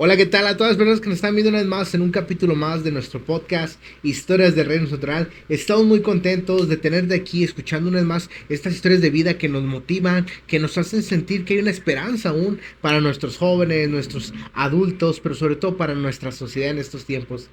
Hola, ¿qué tal a todas las personas que nos están viendo una vez más en un capítulo más de nuestro podcast Historias del Reino Natural? Estamos muy contentos de tenerte aquí escuchando una vez más estas historias de vida que nos motivan, que nos hacen sentir que hay una esperanza aún para nuestros jóvenes, nuestros adultos, pero sobre todo para nuestra sociedad en estos tiempos.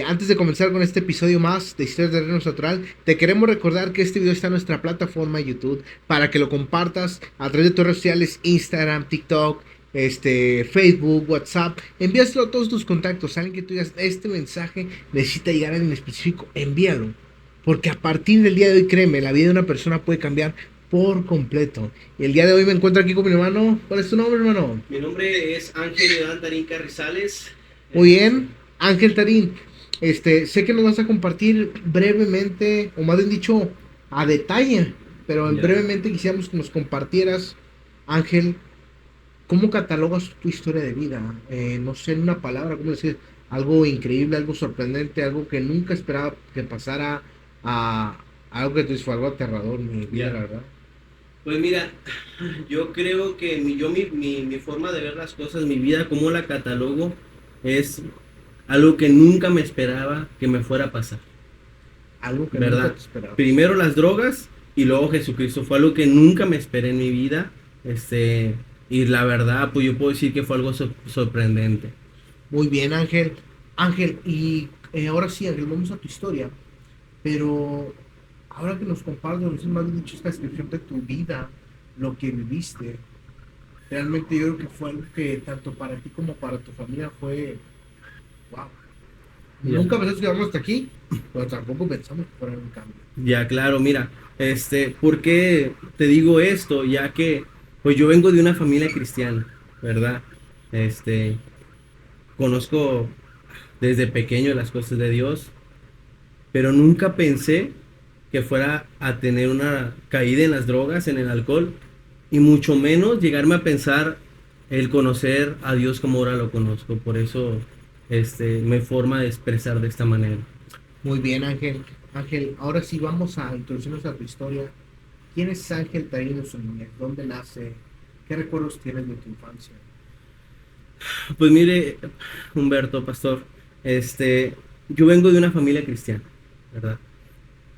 Antes de comenzar con este episodio más de Historias del Reino Natural, te queremos recordar que este video está en nuestra plataforma YouTube para que lo compartas a través de tus redes sociales, Instagram, TikTok, Facebook, WhatsApp, envíaselo a todos tus contactos. Saben que tú digas, este mensaje necesita llegar a alguien específico, envíalo. Porque a partir del día de hoy, créeme, la vida de una persona puede cambiar por completo. Y el día de hoy me encuentro aquí con mi hermano. ¿Cuál es tu nombre, hermano? Mi nombre es Ángel Iván Tarín Carrizales. Muy bien, Ángel Tarín. Sé que nos vas a compartir brevemente, o más bien dicho, a detalle, pero Ya. brevemente quisiéramos que nos compartieras, Ángel, ¿cómo catalogas tu historia de vida? No sé, en una palabra, ¿cómo decir? Algo increíble, algo sorprendente, algo que nunca esperaba que pasara, a algo que te fue algo aterrador, mi vida, la Ya. verdad. Pues mira, yo creo que mi forma de ver las cosas, mi vida, cómo la catalogo, es algo que nunca me esperaba que me fuera a pasar, Algo que nunca ¿verdad? te esperabas. Primero las drogas y luego Jesucristo. Fue algo que nunca me esperé en mi vida. Y la verdad, pues yo puedo decir que fue algo sorprendente. Muy bien, Ángel. Ángel, y ahora sí, Ángel, vamos a tu historia. Pero ahora que nos compartes, nos has más bien dicho esta descripción de tu vida, lo que viviste, realmente yo creo que fue algo que tanto para ti como para tu familia fue, wow. Ya. Nunca pensamos que íbamos hasta aquí, pero tampoco pensamos que fuera un cambio. Ya, claro, mira, ¿por qué te digo esto? Ya que, pues yo vengo de una familia cristiana, ¿verdad? Este, conozco desde pequeño las cosas de Dios, pero nunca pensé que fuera a tener una caída en las drogas, en el alcohol, y mucho menos llegarme a pensar el conocer a Dios como ahora lo conozco. Por eso, me forma de expresar de esta manera. Muy bien, Ángel. Ángel, ahora sí vamos a introducirnos a tu historia. ¿Quién es Ángel Tarín en su niñez? ¿Dónde nace? ¿Qué recuerdos tienes de tu infancia? Pues mire, Humberto, pastor, yo vengo de una familia cristiana, ¿verdad?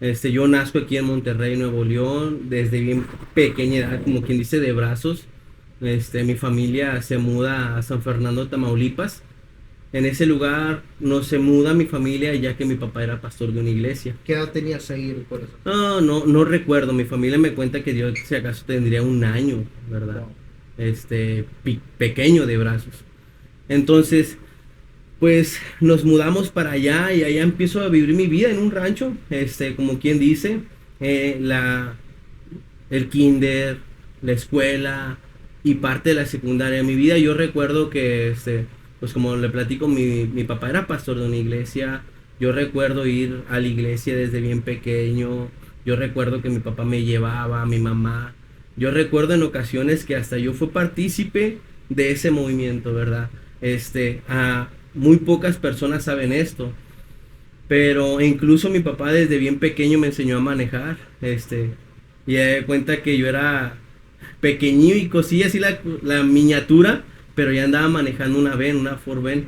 Yo nazco aquí en Monterrey, Nuevo León, desde bien pequeña edad, como quien dice, de brazos. Mi familia se muda a San Fernando, Tamaulipas. En ese lugar no se muda mi familia, ya que mi papá era pastor de una iglesia. ¿Qué edad tenías ahí, recuerdas? No recuerdo. Mi familia me cuenta que yo, si acaso, tendría un año, ¿verdad? Wow. Pequeño de brazos. Entonces, pues nos mudamos para allá y allá empiezo a vivir mi vida en un rancho, como quien dice, la, el kinder, la escuela y parte de la secundaria. Mi vida, yo recuerdo que, pues como le platico, mi papá era pastor de una iglesia. Yo recuerdo ir a la iglesia desde bien pequeño. Yo recuerdo que mi papá me llevaba, mi mamá. Yo recuerdo en ocasiones que hasta yo fui partícipe de ese movimiento, ¿verdad? Muy pocas personas saben esto, pero incluso mi papá desde bien pequeño me enseñó a manejar, y de cuenta que yo era pequeño y cosía así la miniatura, pero ya andaba manejando una Ven, una Ford Ven.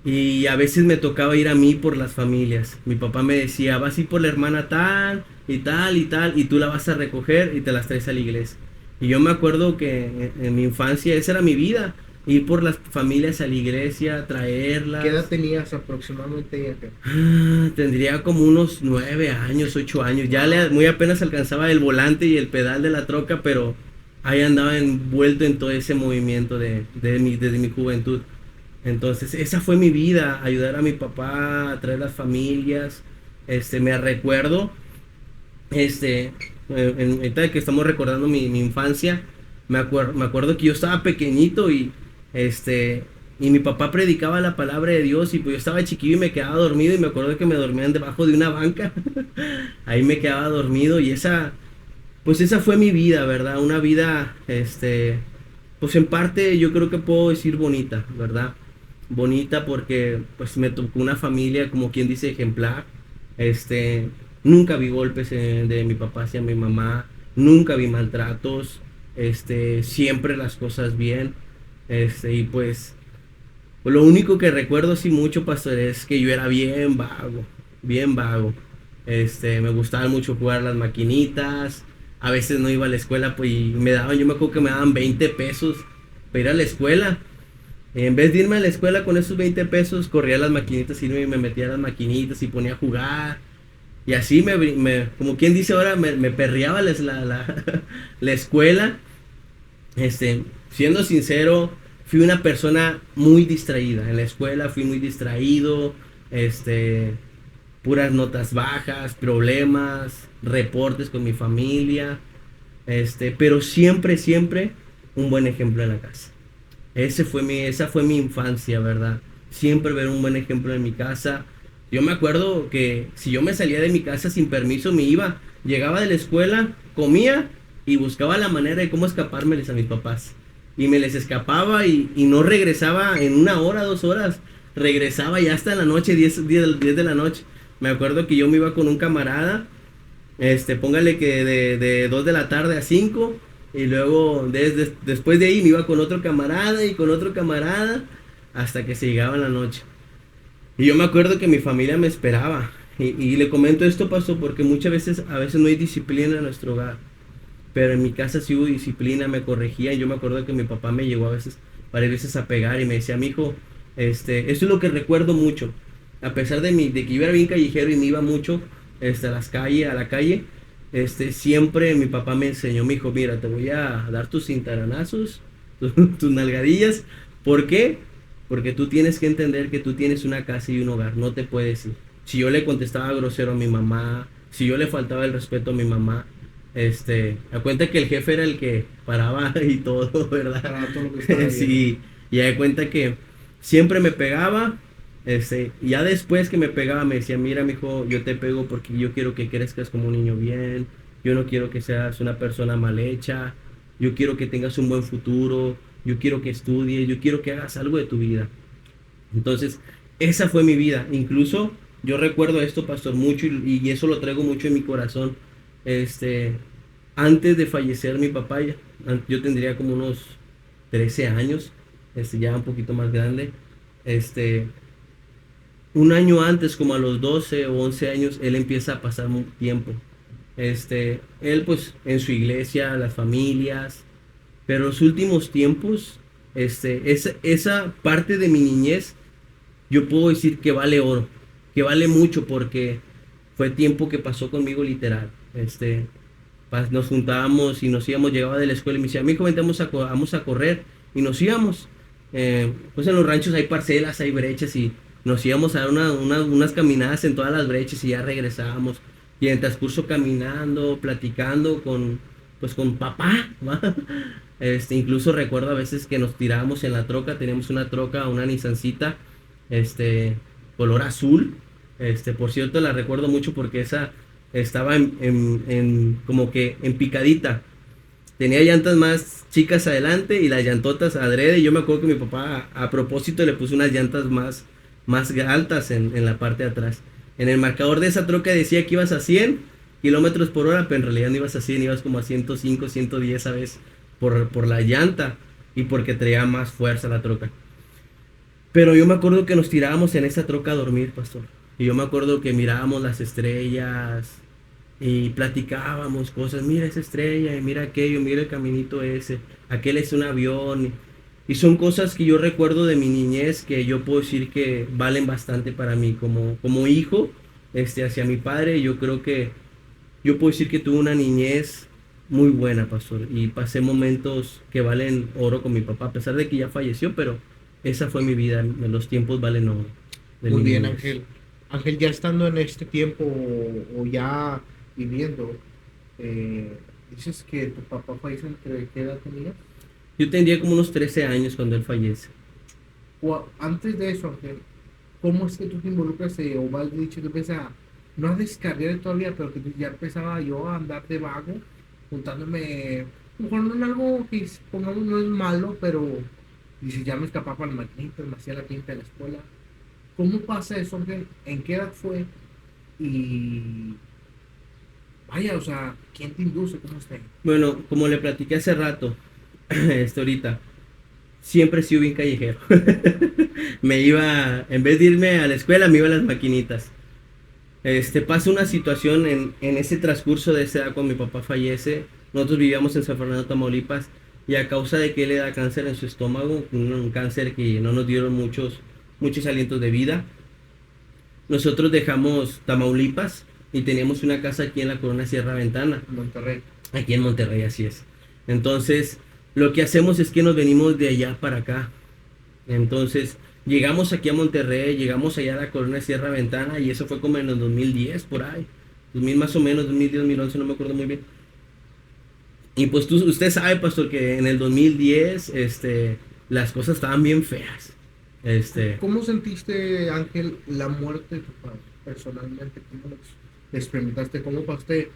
Y a veces me tocaba ir a mí por las familias. Mi papá me decía, vas a ir por la hermana tal y tal y tal, y tú la vas a recoger y te las traes a la iglesia. Y yo me acuerdo que en mi infancia esa era mi vida, ir por las familias a la iglesia, ¿Qué edad traerlas. tenías aproximadamente, Ángel? Tendría como unos 9 años, 8 años. Muy apenas alcanzaba el volante y el pedal de la troca, pero ahí andaba envuelto en todo ese movimiento desde mi juventud. Entonces, esa fue mi vida, ayudar a mi papá, a traer las familias. Me recuerdo, ahorita que estamos recordando mi infancia, me acuerdo que yo estaba pequeñito este, y mi papá predicaba la palabra de Dios y pues yo estaba chiquillo y me quedaba dormido y me acuerdo que me dormían debajo de una banca. Ahí me quedaba dormido y pues esa fue mi vida, ¿verdad? Una vida, pues en parte yo creo que puedo decir bonita, ¿verdad? Bonita porque pues me tocó una familia, como quien dice, ejemplar. Este, Nunca vi golpes de mi papá hacia mi mamá, nunca vi maltratos, siempre las cosas bien. Y pues Pues lo único que recuerdo así mucho, pastor, es que yo era bien vago, bien vago. Me gustaba mucho jugar las maquinitas. A veces no iba a la escuela, pues y me daban, yo me acuerdo que me daban 20 pesos para ir a la escuela. En vez de irme a la escuela con esos 20 pesos, corría a las maquinitas y me metía a las maquinitas y ponía a jugar. Y así como quien dice ahora, me perreaba la escuela. Siendo sincero, fui una persona muy distraída. En la escuela fui muy distraído. Este, puras notas bajas, problemas, reportes con mi familia. Pero siempre, siempre un buen ejemplo en la casa. Esa fue mi infancia, ¿verdad? Siempre ver un buen ejemplo en mi casa. Yo me acuerdo que si yo me salía de mi casa sin permiso, me iba, llegaba de la escuela, comía y buscaba la manera de cómo escapármeles a mis papás. Y me les escapaba y no regresaba en 1 hora, 2 horas. Regresaba ya hasta en la noche, 10 de la noche. Me acuerdo que yo me iba con un camarada, póngale que de 2 de la tarde a 5 y luego después de ahí me iba con otro camarada y con otro camarada hasta que se llegaba la noche. Y yo me acuerdo que mi familia me esperaba. Y le comento esto, pastor, porque a veces no hay disciplina en nuestro hogar. Pero en mi casa sí hubo disciplina, me corregía. Y yo me acuerdo que mi papá me llegó a veces, varias veces a pegar y me decía, mijo, esto es lo que recuerdo mucho. A pesar de que yo era bien callejero y me iba mucho a la calle, siempre mi papá me enseñó, mijo, mira, te voy a dar tus cintaranazos, tus nalgadillas. ¿Por qué? Porque tú tienes que entender que tú tienes una casa y un hogar, no te puedes ir. Si yo le contestaba grosero a mi mamá, si yo le faltaba el respeto a mi mamá, a cuenta que el jefe era el que paraba y todo, ¿verdad? Para todo lo que estaba bien. Sí, y de cuenta que siempre me pegaba, y ya después que me pegaba me decía, mira, mijo, yo te pego porque yo quiero que crezcas como un niño bien, yo no quiero que seas una persona mal hecha, yo quiero que tengas un buen futuro, yo quiero que estudies, yo quiero que hagas algo de tu vida. Entonces, esa fue mi vida. Incluso yo recuerdo esto, pastor, mucho y eso lo traigo mucho en mi corazón. Este, Antes de fallecer mi papá, yo tendría como unos 13 años, ya un poquito más grande. Este, un año antes, como a los 12 o 11 años, él empieza a pasar un tiempo. Él pues en su iglesia, las familias, pero los últimos tiempos, esa parte de mi niñez, yo puedo decir que vale oro, que vale mucho porque fue tiempo que pasó conmigo literal. Nos juntábamos y nos íbamos, llegaba de la escuela y me decía, mijo, vente, vamos a correr, y nos íbamos. Pues en los ranchos hay parcelas, hay brechas y nos íbamos a dar unas caminadas en todas las brechas y ya regresábamos. Y en el transcurso caminando, platicando con papá, ¿va? Incluso recuerdo a veces que nos tirábamos en la troca, teníamos una troca, una Nissancita, color azul. Por cierto, la recuerdo mucho porque esa estaba como que en picadita. Tenía llantas más chicas adelante y las llantotas adrede. Y yo me acuerdo que mi papá a propósito le puso unas llantas más altas en la parte de atrás. En el marcador de esa troca decía que ibas a 100 kilómetros por hora, pero en realidad no ibas a 100, ibas como a 105, 110 a veces por la llanta y porque traía más fuerza la troca. Pero yo me acuerdo que nos tirábamos en esa troca a dormir, pastor. Y yo me acuerdo que mirábamos las estrellas y platicábamos cosas. Mira esa estrella, y mira aquello, mira el caminito ese. Aquel es un avión. Y son cosas que yo recuerdo de mi niñez que yo puedo decir que valen bastante para mí. Como hijo, hacia mi padre, yo creo que yo puedo decir que tuve una niñez muy buena, pastor. Y pasé momentos que valen oro con mi papá, a pesar de que ya falleció, pero esa fue mi vida. Los tiempos valen oro. Muy bien, Ángel. Ángel, ya estando en este tiempo o ya viviendo, dices que tu papá falleció, ¿entre qué edad tenías? Yo tendría como unos 13 años cuando él fallece. O antes de eso, Ángel, ¿cómo es que tú te involucras o vas dicho que empiezas no a descargar todavía, pero que ya empezaba yo a andar de vago, juntándome, a lo mejor no en algo que pongamos no es malo, pero dice, ya me escapaba para las maquinitas, me hacía la quinta de la escuela. ¿Cómo pasa eso, Ángel? ¿En qué edad fue? Y vaya, o sea, ¿quién te induce? ¿Cómo está? Bueno, como le platiqué hace rato, ahorita, siempre he sido bien callejero. Me iba, en vez de irme a la escuela, me iba a las maquinitas. Pasa una situación en ese transcurso de esa edad cuando mi papá fallece. Nosotros vivíamos en San Fernando, Tamaulipas, y a causa de que él le da cáncer en su estómago, un cáncer que no nos dieron muchos alientos de vida, nosotros dejamos Tamaulipas y teníamos una casa aquí en la Corona Sierra Ventana. Monterrey. Aquí en Monterrey, así es. Entonces, lo que hacemos es que nos venimos de allá para acá. Entonces, llegamos aquí a Monterrey, llegamos allá a la Corona Sierra Ventana, y eso fue como en el 2010, por ahí. 2000 más o menos, 2010, 2011, no me acuerdo muy bien. Y pues usted sabe, pastor, que en el 2010, las cosas estaban bien feas. ¿Cómo sentiste, Ángel, la muerte de tu padre personalmente? ¿Cómo lo experimentaste? ¿Cómo pasaste?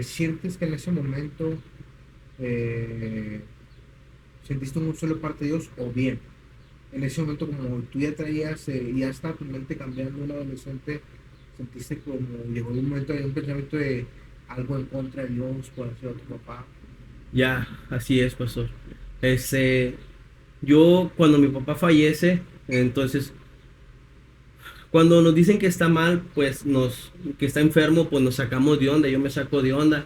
¿Sientes que en ese momento sentiste un solo parte de Dios, o bien en ese momento, como tú ya traías, ya estaba tu mente cambiando, un adolescente, sentiste como llegó un momento de un pensamiento de algo en contra de Dios por hacer a tu papá? Ya, así es, pastor. Yo cuando mi papá fallece, entonces, cuando nos dicen que está mal, pues que está enfermo, pues nos sacamos de onda, yo me saco de onda.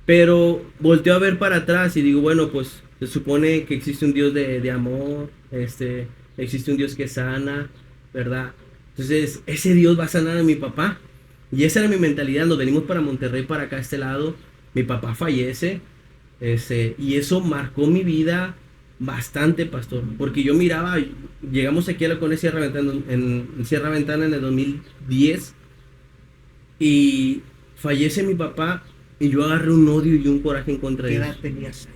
Pero volteo a ver para atrás y digo, bueno, pues se supone que existe un Dios de amor, existe un Dios que sana, ¿verdad? Entonces, ese Dios va a sanar a mi papá. Y esa era mi mentalidad. Nos venimos para Monterrey, para acá, a este lado. Mi papá fallece, y eso marcó mi vida bastante, pastor. Porque yo miraba, llegamos aquí a la Cone Sierra Ventana, en Sierra Ventana en el 2010, y fallece mi papá. Y yo agarré un odio y un coraje en contra de ¿Qué Dios. edad tenías ahí?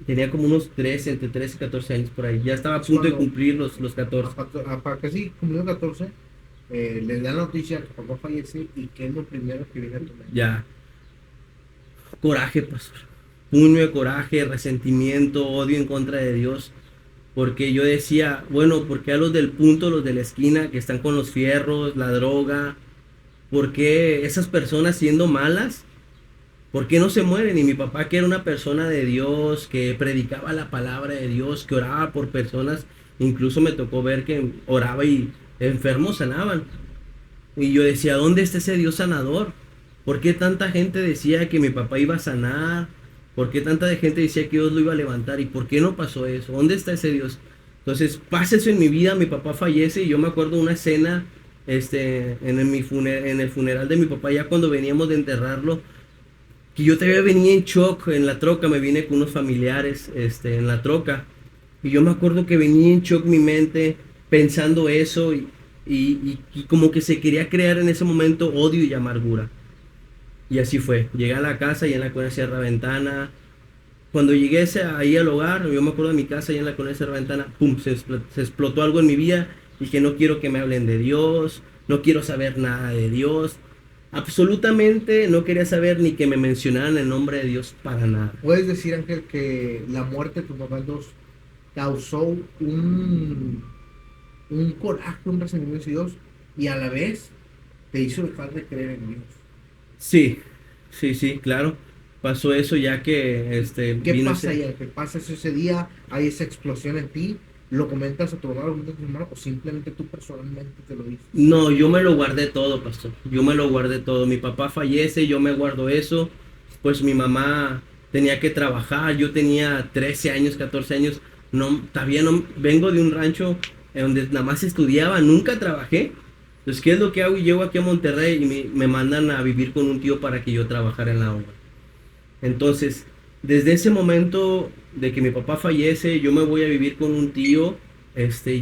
Tenía como unos 13, entre 13 y 14 años por ahí. Ya estaba a punto de cumplir los 14. Para casi cumplió 14, les dan la noticia que papá fallece, y ¿qué es lo primero que viene a tu mente? Ya. Coraje, pastor. Puño de coraje, resentimiento, odio en contra de Dios. Porque yo decía, bueno, ¿por qué a los del punto, los de la esquina, que están con los fierros, la droga? ¿Por qué esas personas siendo malas? ¿Por qué no se mueren? Y mi papá, que era una persona de Dios, que predicaba la palabra de Dios, que oraba por personas, incluso me tocó ver que oraba y enfermos sanaban. Y yo decía, ¿dónde está ese Dios sanador? ¿Por qué tanta gente decía que mi papá iba a sanar? ¿Por qué tanta gente decía que Dios lo iba a levantar? ¿Y por qué no pasó eso? ¿Dónde está ese Dios? Entonces pasa eso en mi vida, mi papá fallece, y yo me acuerdo una escena en el funeral de mi papá, ya cuando veníamos de enterrarlo, que yo todavía venía en shock en la troca. Me vine con unos familiares en la troca, y yo me acuerdo que venía en shock mi mente pensando eso, y como que se quería crear en ese momento odio y amargura. Y así fue. Llegué a la casa y en la Cone Sierra Ventana. Cuando llegué ahí al hogar, yo me acuerdo de mi casa y en la Cone Sierra Ventana, pum, se explotó algo en mi vida. Y que no quiero que me hablen de Dios, no quiero saber nada de Dios. Absolutamente no quería saber ni que me mencionaran el nombre de Dios para nada. ¿Puedes decir, Ángel, que la muerte de tu papá Dios causó un coraje, un resentimiento hacia Dios, y a la vez te hizo dejar de creer en Dios? Sí, sí, claro. Pasó eso ya que ¿Qué vino pasa ahí, Ángel? ¿Pasa eso ese día? ¿Hay esa explosión en ti? ¿Lo comentas a tu mamá, lo comentas a tu hermano, o simplemente tú personalmente te lo dices? No, yo me lo guardé todo, pastor. Yo me lo guardé todo. Mi papá fallece, yo me guardo eso. Pues mi mamá tenía que trabajar. Yo tenía 13 años, 14 años. No, todavía no. Vengo de un rancho donde nada más estudiaba, nunca trabajé. Entonces, ¿qué es lo que hago? Y llego aquí a Monterrey y me mandan a vivir con un tío para que yo trabajara en la obra. Entonces, desde ese momento de que mi papá fallece, yo me voy a vivir con un tío.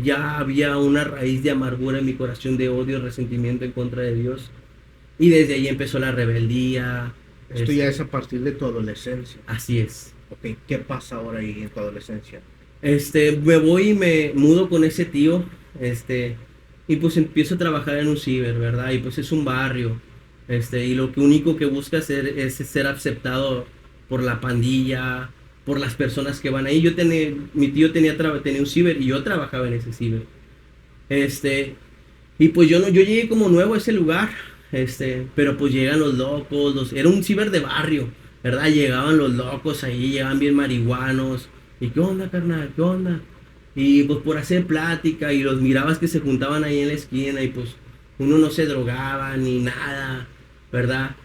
Ya había una raíz de amargura en mi corazón, de odio, resentimiento en contra de Dios. Y desde ahí empezó la rebeldía. Esto ya es a partir de tu adolescencia. Así es. Ok, ¿qué pasa ahora ahí en tu adolescencia? Me voy y me mudo con ese tío. Y pues empiezo a trabajar en un ciber, ¿verdad? Y pues es un barrio. Y lo único que busca hacer es ser aceptado por la pandilla, por las personas que van ahí. Mi tío tenía un ciber y yo trabajaba en ese ciber. Y pues yo llegué como nuevo a ese lugar, pero pues llegan los locos, era un ciber de barrio, ¿verdad? Llegaban los locos ahí, llegaban bien marihuanos, ¿Y qué onda, carnal? ¿Qué onda? Y pues por hacer plática y los mirabas que se juntaban ahí en la esquina y pues uno no se drogaba ni nada, ¿verdad?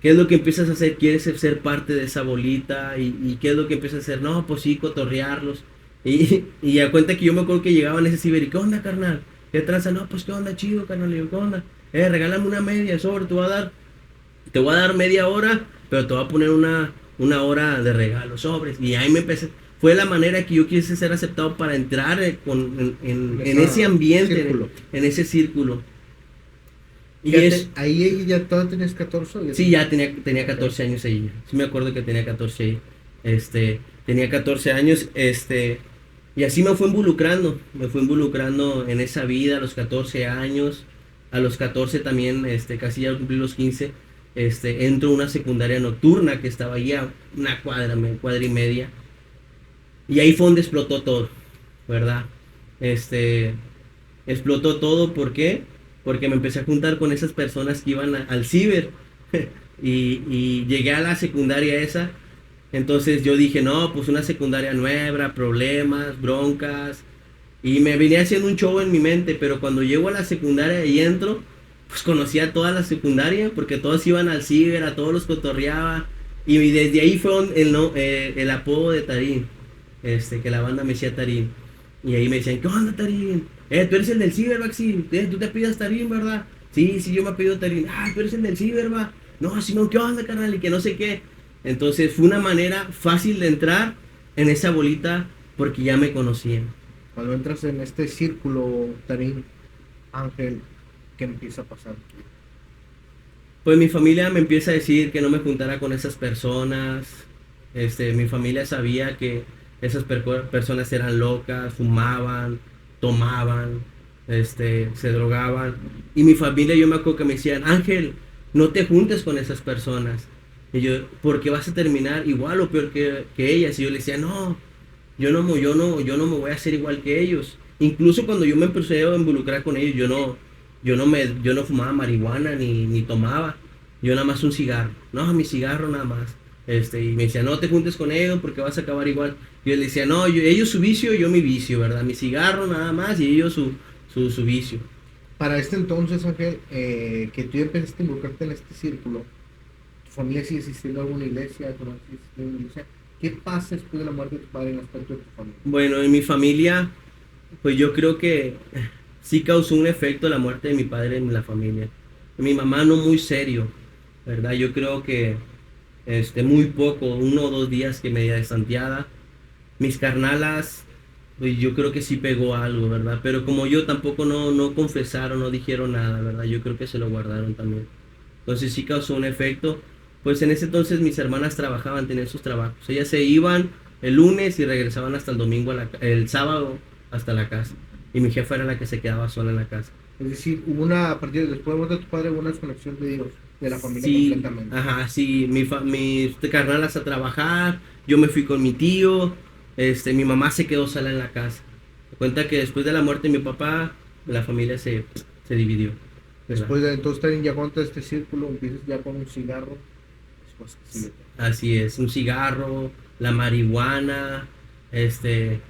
¿Qué es lo que empiezas a hacer? ¿Quieres ser parte de esa bolita? ¿Y qué es lo que empiezas a hacer? No, pues sí, cotorrearlos. Y a cuenta que yo me acuerdo que llegaban ese ciber y ¿qué onda, carnal? ¿Qué tranza? No, pues qué onda, chido, carnal. Y yo, ¿qué onda? Regálame una media, sobre, te voy a dar media hora, pero te voy a poner una hora de regalo, sobres. Y ahí me empecé. Fue la manera que yo quise ser aceptado para entrar en ese ambiente, en ese círculo. Y ahí ya todavía tenías 14 o sí, ya tenía 14 años ahí. Sí me acuerdo que tenía 14 ahí. Tenía 14 años, y así me fue involucrando en esa vida a los 14 años. A los 14 también, casi ya cumplí los 15, entro a una secundaria nocturna que estaba ahí a una cuadra y media. Y ahí fue donde explotó todo, ¿verdad? Explotó todo, ¿por qué? Porque me empecé a juntar con esas personas que iban al ciber y llegué a la secundaria esa. Entonces yo dije, no, pues una secundaria nueva, problemas, broncas. Y me venía haciendo un show en mi mente, pero cuando llego a la secundaria y entro, pues conocí a toda la secundaria, porque todos iban al ciber, a todos los cotorreaba. Y desde ahí fue el apodo de Tarín, que la banda me decía Tarín. Y ahí me decían, ¿qué onda, Tarín? Tú eres el del ciber, Maxi. Tú te pidas Tarín, ¿verdad? Sí, yo me pido Tarín. Ah, tú eres el del ciber, va. No, si no, ¿qué onda, carnal? Y que no sé qué. Entonces fue una manera fácil de entrar en esa bolita porque ya me conocían. Cuando entras en este círculo, Tarín, Ángel, ¿qué empieza a pasar? Pues mi familia me empieza a decir que no me juntara con esas personas. Mi familia sabía que esas personas eran locas, fumaban, tomaban, se drogaban. Y mi familia, yo me acuerdo que me decían, Ángel, no te juntes con esas personas. Y yo, porque vas a terminar igual o peor que ellas. Y yo le decía, no, yo no me voy a hacer igual que ellos. Incluso cuando yo me empecé a involucrar con ellos, yo no fumaba marihuana ni tomaba. Yo nada más un cigarro. No, mi cigarro nada más. Y me decía, no te juntes con ellos porque vas a acabar igual. Yo le decía, no, ellos su vicio, yo mi vicio, ¿verdad? Mi cigarro nada más y ellos su vicio. Para este entonces, Ángel, que tú ya empezaste a involucrarte en este círculo, ¿tu familia sigue existiendo alguna iglesia? ¿Qué pasa después de la muerte de tu padre en el aspecto de tu familia? Bueno, en mi familia, pues yo creo que sí causó un efecto la muerte de mi padre en la familia. Mi mamá no muy serio, ¿verdad? Yo creo que muy poco, 1 o 2 días que media desanteada. Mis carnalas, pues yo creo que sí pegó algo, ¿verdad? Pero como yo tampoco no confesaron, no dijeron nada, ¿verdad? Yo creo que se lo guardaron también. Entonces sí causó un efecto. Pues en ese entonces mis hermanas trabajaban, tenían sus trabajos. Ellas se iban el lunes y regresaban hasta el domingo, el sábado hasta la casa. Y mi jefa era la que se quedaba sola en la casa. Es decir, a partir de después de la muerte de tu padre, hubo una desconexión de Dios, de la familia Sí, completamente. ajá, sí, mis carnalas a trabajar, yo me fui con mi tío, mi mamá se quedó sola en la casa. Me cuenta que después de la muerte de mi papá, la familia se dividió. ¿Verdad? Después de entonces estar ya con todo este círculo, empiezas ya con un cigarro. Después, sí. Así es, un cigarro, la marihuana,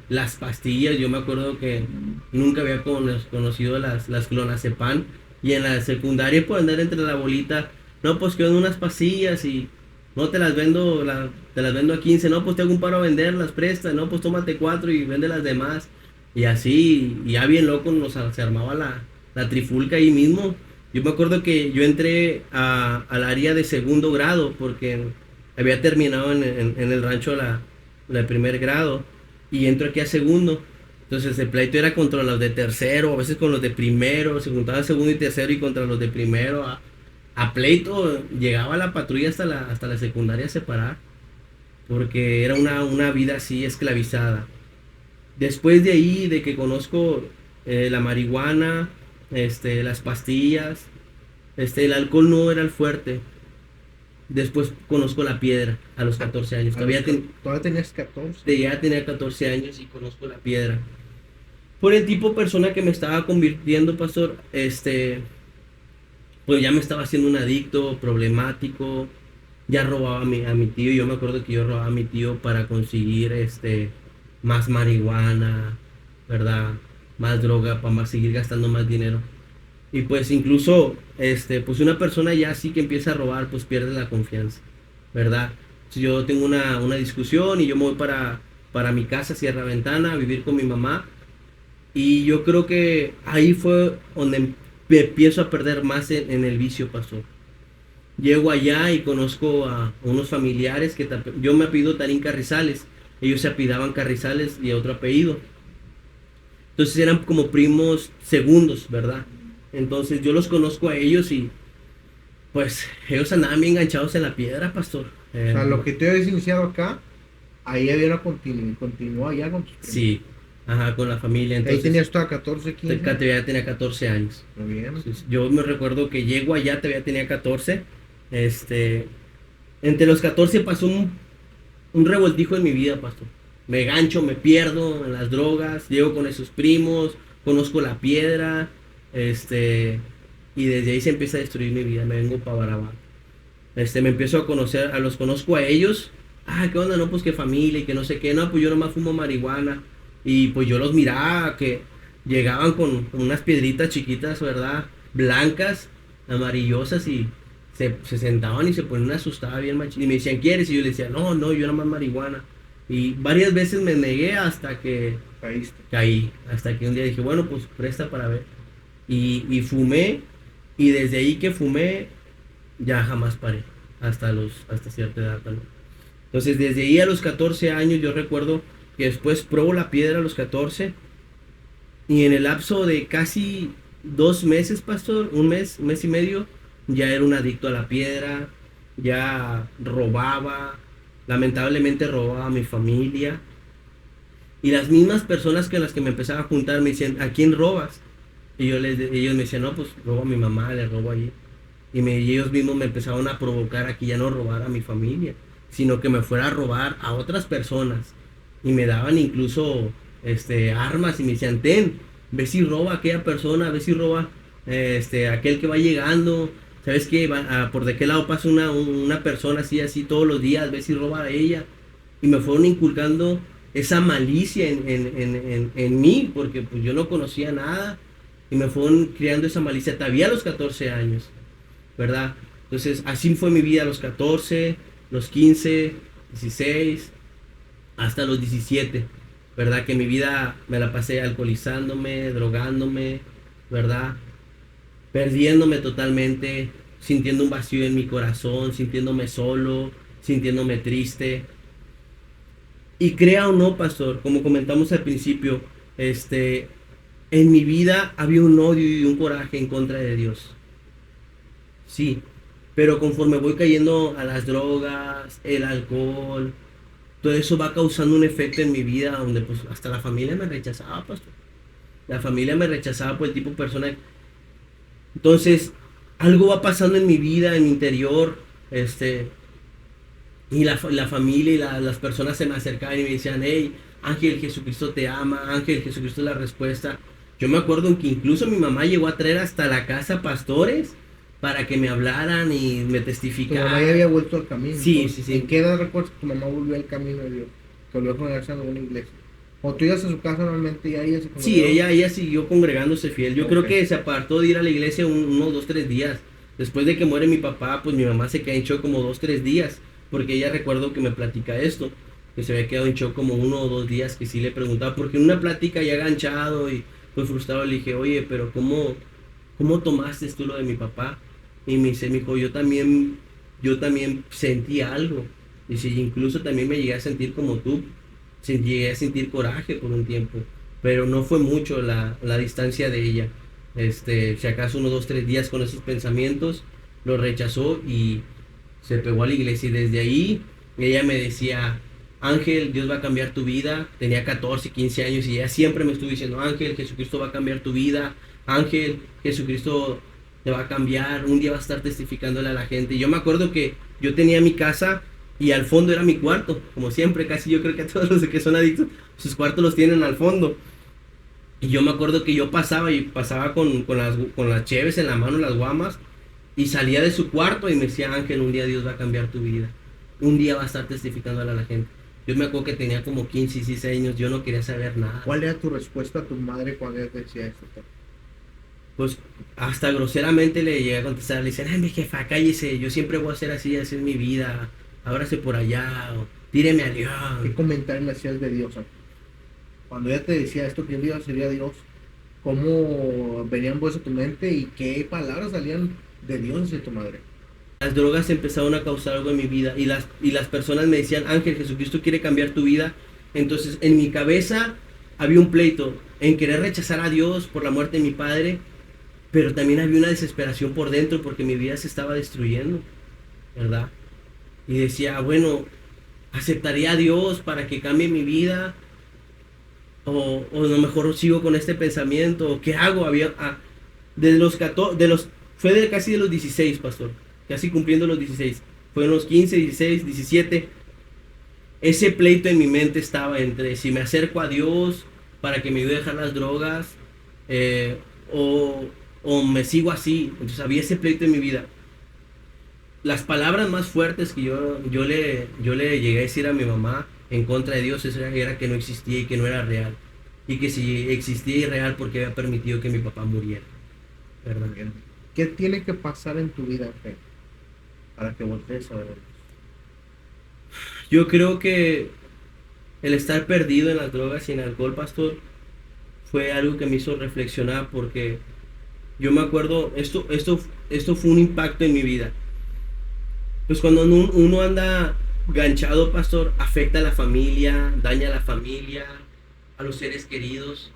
las pastillas. Yo me acuerdo que nunca había conocido las clonazepam. Y en la secundaria por andar entre la bolita, no, pues que unas pastillas y no te las vendo, te las vendo a 15, no, pues te hago un paro a venderlas, presta, no, pues tómate 4 y vende las demás. Y así, y ya bien loco se armaba la trifulca ahí mismo. Yo me acuerdo que yo entré al área de segundo grado porque había terminado en el rancho la primer grado y entro aquí a segundo. Entonces el pleito era contra los de tercero, a veces con los de primero, se juntaba segundo y tercero y contra los de primero. A pleito llegaba la patrulla hasta la secundaria a separar porque era una vida así esclavizada. Después de ahí, de que conozco la marihuana, las pastillas, el alcohol no era el fuerte. Después conozco la piedra a los 14 años. Todavía tenías 14. Ya tenía 14 años y conozco la piedra. Por el tipo de persona que me estaba convirtiendo, pastor, pues ya me estaba haciendo un adicto, problemático. ya robaba a mi tío. Yo me acuerdo que yo robaba a mi tío para conseguir más marihuana, ¿verdad? Más droga, para más seguir gastando más dinero. Y pues incluso, pues una persona ya así que empieza a robar, pues pierde la confianza, ¿verdad? Si yo tengo una discusión y yo me voy para mi casa, cierra ventana, a vivir con mi mamá, y yo creo que ahí fue donde me empiezo a perder más en el vicio, pastor. Llego allá y conozco a unos familiares yo me apellido Tarín Carrizales, ellos se apellidaban Carrizales y otro apellido. Entonces eran como primos segundos, ¿verdad? Entonces yo los conozco a ellos y pues ellos andaban bien enganchados en la piedra, pastor. O sea, lo que te habías iniciado acá, ahí había una continuó allá con tus primos. Sí, ajá, con la familia. Entonces, ahí tenías tú a 14, 15. Ya tenía 14 años. Muy bien. Entonces, yo me recuerdo que llego allá, todavía tenía 14. Entre los 14 pasó un revoltijo en mi vida, pastor. Me gancho, me pierdo en las drogas, llego con esos primos, conozco la piedra, y desde ahí se empieza a destruir mi vida, me vengo para Barabá. Me empiezo a conocer, los conozco a ellos. Ah, ¿qué onda? No, pues que familia y que no sé qué. No, pues yo nomás fumo marihuana. Y pues yo los miraba que llegaban con unas piedritas chiquitas, ¿verdad? Blancas, amarillosas, y se sentaban y se ponían asustadas bien machín. Y me decían, ¿quieres? Y yo les decía, no, yo nomás marihuana. Y varias veces me negué hasta que caí. Hasta que un día dije, bueno, pues presta para ver. Y fumé. Y desde ahí que fumé, ya jamás paré. Hasta cierta edad también. Entonces desde ahí a los 14 años yo recuerdo que después pruebo la piedra a los 14. Y en el lapso de casi 2 meses, pastor, un mes y medio, ya era un adicto a la piedra, ya robaba, lamentablemente robaba a mi familia. Y las mismas personas con las que me empezaba a juntar me decían, ¿a quién robas? Y ellos me decían, no, pues robo a mi mamá, le robo ahí. Y ellos mismos me empezaron a provocar a que ya no robara a mi familia, sino que me fuera a robar a otras personas. Y me daban incluso armas y me decían, ve si roba a aquella persona, ve si roba aquel que va llegando. ¿Sabes qué? Por de qué lado pasa una persona así todos los días, ve si roba a ella. Y me fueron inculcando esa malicia en mí, porque pues yo no conocía nada. Y me fueron creando esa malicia todavía a los 14 años, ¿verdad? Entonces así fue mi vida a los 14, los 15, 16, hasta los 17, ¿verdad? Que mi vida me la pasé alcoholizándome, drogándome, ¿verdad? Perdiéndome totalmente, sintiendo un vacío en mi corazón, sintiéndome solo, sintiéndome triste. Y crea o no, pastor, como comentamos al principio, en mi vida había un odio y un coraje en contra de Dios. Sí, pero conforme voy cayendo a las drogas, el alcohol, todo eso va causando un efecto en mi vida donde pues hasta la familia me rechazaba, pastor. La familia me rechazaba por el tipo de persona. Entonces, algo va pasando en mi vida, en mi interior, y la familia y las personas se me acercaban y me decían, hey, Ángel, Jesucristo te ama, Ángel, Jesucristo es la respuesta. Yo me acuerdo que incluso mi mamá llegó a traer hasta la casa pastores para que me hablaran y me testificaran. Tu mamá ya había vuelto al camino. Sí, Entonces, sí, sí. ¿en qué edad recuerdas que tu mamá volvió al camino de Dios? Que volvió a congregarse en alguna iglesia. O tú ibas a su casa normalmente y ella se congregó. Sí, ella siguió congregándose fiel. Yo creo Okay. que se apartó de ir a la iglesia unos 2-3 días. Después de que muere mi papá, pues mi mamá se queda en shock como 2-3 días. Porque ella recuerdo que me platica esto, que se había quedado en shock como 1 o 2 días, que sí le preguntaba, porque en una plática ya ganchado y pues frustrado le dije, oye, pero ¿cómo tomaste tú lo de mi papá? Y me dijo, yo también sentí algo. Dice, incluso también me llegué a sentir como tú. Llegué a sentir coraje por un tiempo, pero no fue mucho la distancia de ella. Si acaso 1, 2, 3 días con esos pensamientos, lo rechazó y se pegó a la iglesia. Y desde ahí ella me decía, Ángel, Dios va a cambiar tu vida. Tenía 14, 15 años y ella siempre me estuvo diciendo, Ángel, Jesucristo va a cambiar tu vida. Ángel, Jesucristo te va a cambiar. Un día va a estar testificándole a la gente. Y yo me acuerdo que yo tenía mi casa y al fondo era mi cuarto. Como siempre, casi yo creo que a todos los que son adictos, sus cuartos los tienen al fondo. Y yo me acuerdo que yo pasaba con las cheves en la mano, las guamas. Y salía de su cuarto y me decía, Ángel, un día Dios va a cambiar tu vida. Un día va a estar testificando a la gente. Yo me acuerdo que tenía como 15 y 16 años, yo no quería saber nada. ¿Cuál era tu respuesta a tu madre cuando ella te decía esto? Pues hasta groseramente le llegué a contestar, le decían, ay, mi jefa, cállese, yo siempre voy a ser así, así es mi vida, ábrase por allá, o tíreme al ¿Qué león. comentario le hacías de Dios? Cuando ella te decía esto, que un día sería Dios, ¿cómo venían vos a tu mente y qué palabras salían de Dios hacia tu madre? Las drogas empezaron a causar algo en mi vida y las personas me decían, Ángel, Jesucristo quiere cambiar tu vida. Entonces en mi cabeza había un pleito en querer rechazar a Dios por la muerte de mi padre, pero también había una desesperación por dentro porque mi vida se estaba destruyendo, ¿verdad? Y decía, bueno, aceptaría a Dios para que cambie mi vida, o a lo mejor sigo con este pensamiento, o qué hago. Fue casi de los 16, pastor, casi cumpliendo los 16, fue en los 15, 16, 17, ese pleito en mi mente estaba entre si me acerco a Dios para que me ayude a dejar las drogas, eh, o, o me sigo así. Entonces había ese pleito en mi vida. Las palabras más fuertes que yo le llegué a decir a mi mamá en contra de Dios era que no existía y que no era real. Y que si existía y real, porque había permitido que mi papá muriera. ¿Verdad? ¿Qué tiene que pasar en tu vida, Fe, para que voltees a ver? Yo creo que el estar perdido en las drogas y en el alcohol, pastor, fue algo que me hizo reflexionar, porque yo me acuerdo, esto fue un impacto en mi vida. Pues cuando uno anda ganchado, pastor, afecta a la familia, daña a la familia, a los seres queridos.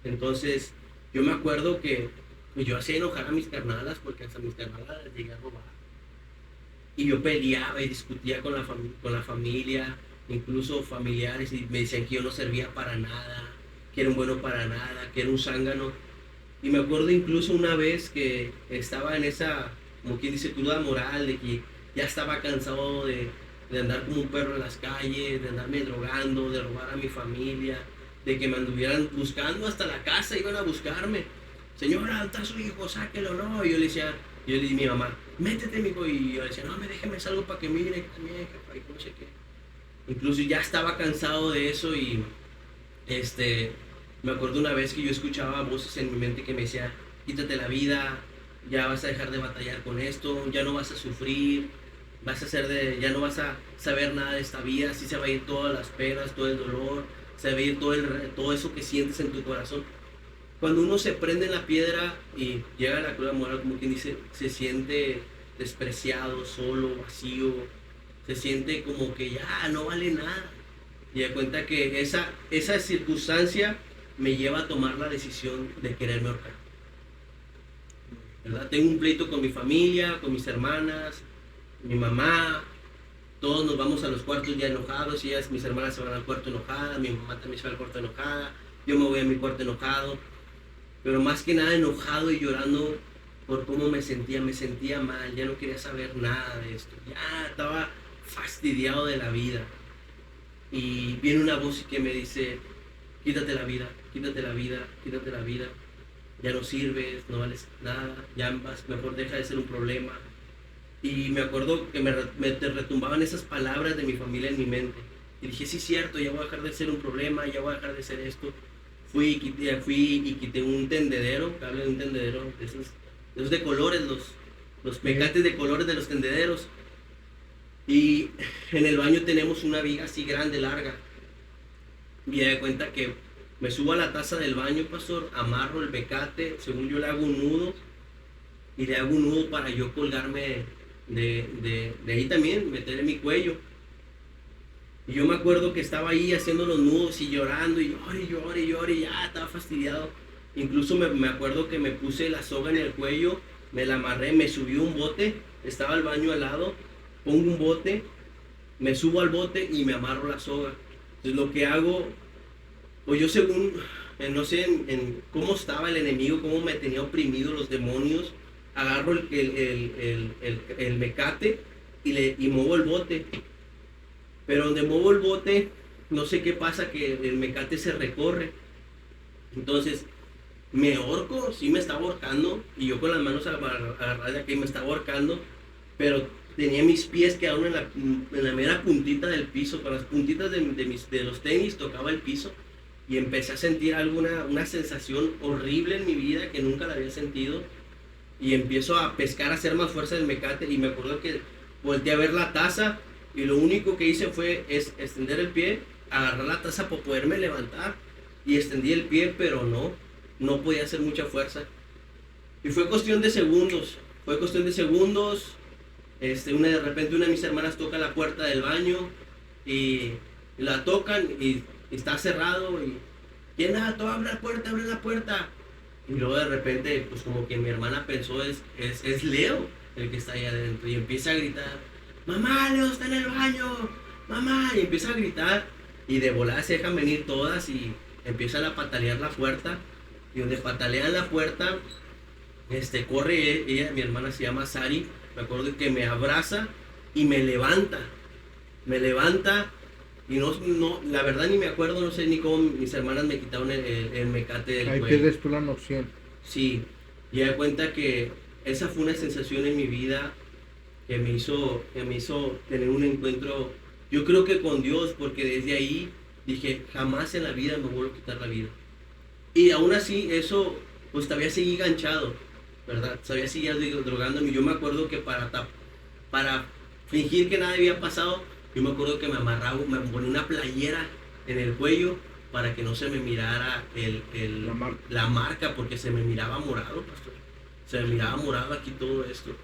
Entonces, yo me acuerdo que pues, yo hacía enojar a mis carnalas, porque hasta mis carnalas las llegué a robar. Y yo peleaba y discutía con la familia, incluso familiares, y me decían que yo no servía para nada, que era un bueno para nada, que era un zángano. Y me acuerdo incluso una vez que estaba en esa, como quien dice, cruda moral, de que ya estaba cansado de andar como un perro en las calles, de andarme drogando, de robar a mi familia, de que me anduvieran buscando hasta la casa, iban a buscarme. Señora, ¿está su hijo? Sáquelo, no. Y yo le dije a mi mamá, métete, mijo. Y yo le decía, no, déjeme salgo para que mire también, jefa, y no sé qué. Incluso ya estaba cansado de eso y me acuerdo una vez que yo escuchaba voces en mi mente que me decía, quítate la vida, ya vas a dejar de batallar con esto, ya no vas a sufrir, ya no vas a saber nada de esta vida, así se va a ir todas las penas, todo el dolor, se va a ir todo eso que sientes en tu corazón. Cuando uno se prende en la piedra y llega a la cruda moral, como quien dice, se siente despreciado, solo, vacío, se siente como que ya no vale nada. Y da cuenta que esa circunstancia me lleva a tomar la decisión de quererme ahorcar. ¿Verdad? Tengo un pleito con mi familia, con mis hermanas, mi mamá. Todos nos vamos a los cuartos ya enojados. Mis hermanas se van al cuarto enojadas, mi mamá también se va al cuarto enojada, yo me voy a mi cuarto enojado. Pero más que nada enojado y llorando por cómo me sentía mal, ya no quería saber nada de esto, ya estaba fastidiado de la vida. Y viene una voz que me dice, quítate la vida, quítate la vida, quítate la vida, ya no sirves, no vales nada, mejor deja de ser un problema. Y me acuerdo que me retumbaban esas palabras de mi familia en mi mente. Y dije, sí, cierto, ya voy a dejar de ser un problema, ya voy a dejar de ser esto. Fui y quité un tendedero, cable de un tendedero, de esos de colores, los mecates de colores de los tendederos. Y en el baño tenemos una viga así grande, larga. Y me di cuenta que me subo a la taza del baño, pastor, amarro el mecate, según yo le hago un nudo, y le hago un nudo para yo colgarme de ahí también, meter en mi cuello. Y yo me acuerdo que estaba ahí haciendo los nudos y llorando, y lloré, y ya estaba fastidiado. Incluso me acuerdo que me puse la soga en el cuello, me la amarré, me subí a un bote, estaba el baño al lado, pongo un bote, me subo al bote y me amarro la soga. Entonces lo que hago, pues yo según, no sé en cómo estaba el enemigo, cómo me tenía oprimido los demonios, agarro el mecate y muevo el bote. Pero donde muevo el bote, no sé qué pasa, que el mecate se recorre. Entonces, me ahorco, sí me estaba ahorcando, y yo con las manos agarradas de aquí me estaba ahorcando, pero tenía mis pies quedaron en la mera puntita del piso, con las puntitas de los tenis tocaba el piso, y empecé a sentir una sensación horrible en mi vida que nunca la había sentido, y empiezo a pescar, a hacer más fuerza del mecate, y me acuerdo que volteé a ver la taza, y lo único que hice fue extender el pie, agarrar la taza para poderme levantar, y extendí el pie, pero no podía hacer mucha fuerza. Y fue cuestión de segundos, de repente una de mis hermanas toca la puerta del baño, y la tocan, y está cerrado, y ¿quién tú abre la puerta? Y luego de repente, pues como que mi hermana pensó, es Leo el que está ahí adentro, y empieza a gritar, mamá, Leo está en el baño, mamá, y empieza a gritar, y de volada se dejan venir todas, y empiezan a patalear la puerta, y donde patalean la puerta, corre ella, mi hermana se llama Sari, me acuerdo que me abraza, y me levanta, y la verdad ni me acuerdo, no sé ni cómo mis hermanas me quitaron el mecate del Ahí cuello. pierdes tú la noción. Sí, y me cuenta que esa fue una sensación en mi vida que me hizo tener un encuentro, yo creo que con Dios, porque desde ahí dije, jamás en la vida me vuelvo a quitar la vida. Y aún así, eso, pues todavía seguí ganchado, ¿verdad? Todavía seguía drogándome. Yo me acuerdo que para fingir que nada había pasado, yo me acuerdo que me amarraba, me ponía una playera en el cuello para que no se me mirara la marca, porque se me miraba morado, pastor. Se me miraba morado aquí todo esto.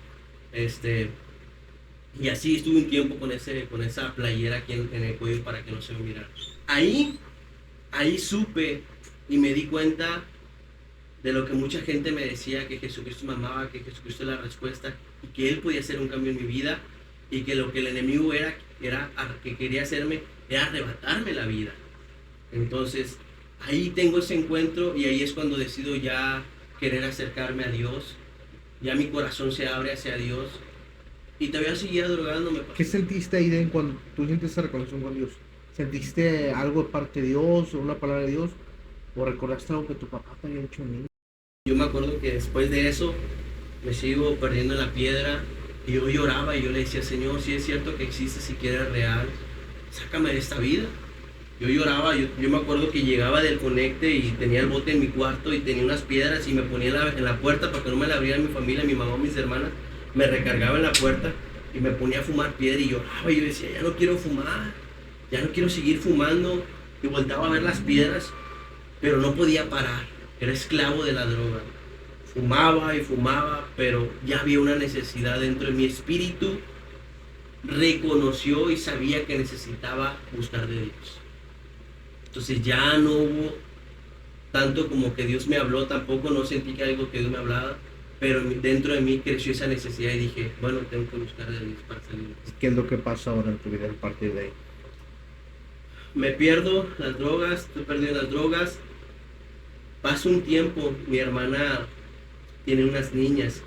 Y así estuve un tiempo con esa playera aquí en el cuello para que no se me mirara. Ahí supe y me di cuenta de lo que mucha gente me decía, que Jesucristo me amaba, que Jesucristo era la respuesta, y que Él podía hacer un cambio en mi vida, y que lo que el enemigo que quería hacerme era arrebatarme la vida. Entonces, ahí tengo ese encuentro, y ahí es cuando decido ya querer acercarme a Dios. Ya mi corazón se abre hacia Dios, y todavía seguía drogándome. ¿Qué sentiste ahí cuando tú sientes esa reconciliación con Dios? ¿Sentiste algo de parte de Dios o una palabra de Dios? ¿O recordaste algo que tu papá te había dicho en mí? Yo me acuerdo que después de eso me sigo perdiendo en la piedra, y yo lloraba, y yo le decía, Señor, si es cierto que existe, si quieres real, sácame de esta vida. Yo lloraba, yo me acuerdo que llegaba del conecte y tenía el bote en mi cuarto y tenía unas piedras, y me ponía en la puerta para que no me la abriera mi familia, mi mamá o mis hermanas. Me recargaba en la puerta y me ponía a fumar piedra, y lloraba, y yo decía, ya no quiero fumar, ya no quiero seguir fumando, y voltaba a ver las piedras, pero no podía parar, era esclavo de la droga. Fumaba y fumaba, pero ya había una necesidad dentro de mi espíritu, reconoció y sabía que necesitaba buscar de Dios. Entonces ya no hubo tanto como que Dios me habló, tampoco no sentí que algo que Dios me hablaba, pero dentro de mí creció esa necesidad, y dije, bueno, tengo que buscar de Dios para salir. ¿Qué es lo que pasa ahora en tu vida a partir de ahí? Me pierdo las drogas, estoy perdiendo las drogas. Pasa un tiempo, mi hermana tiene unas niñas,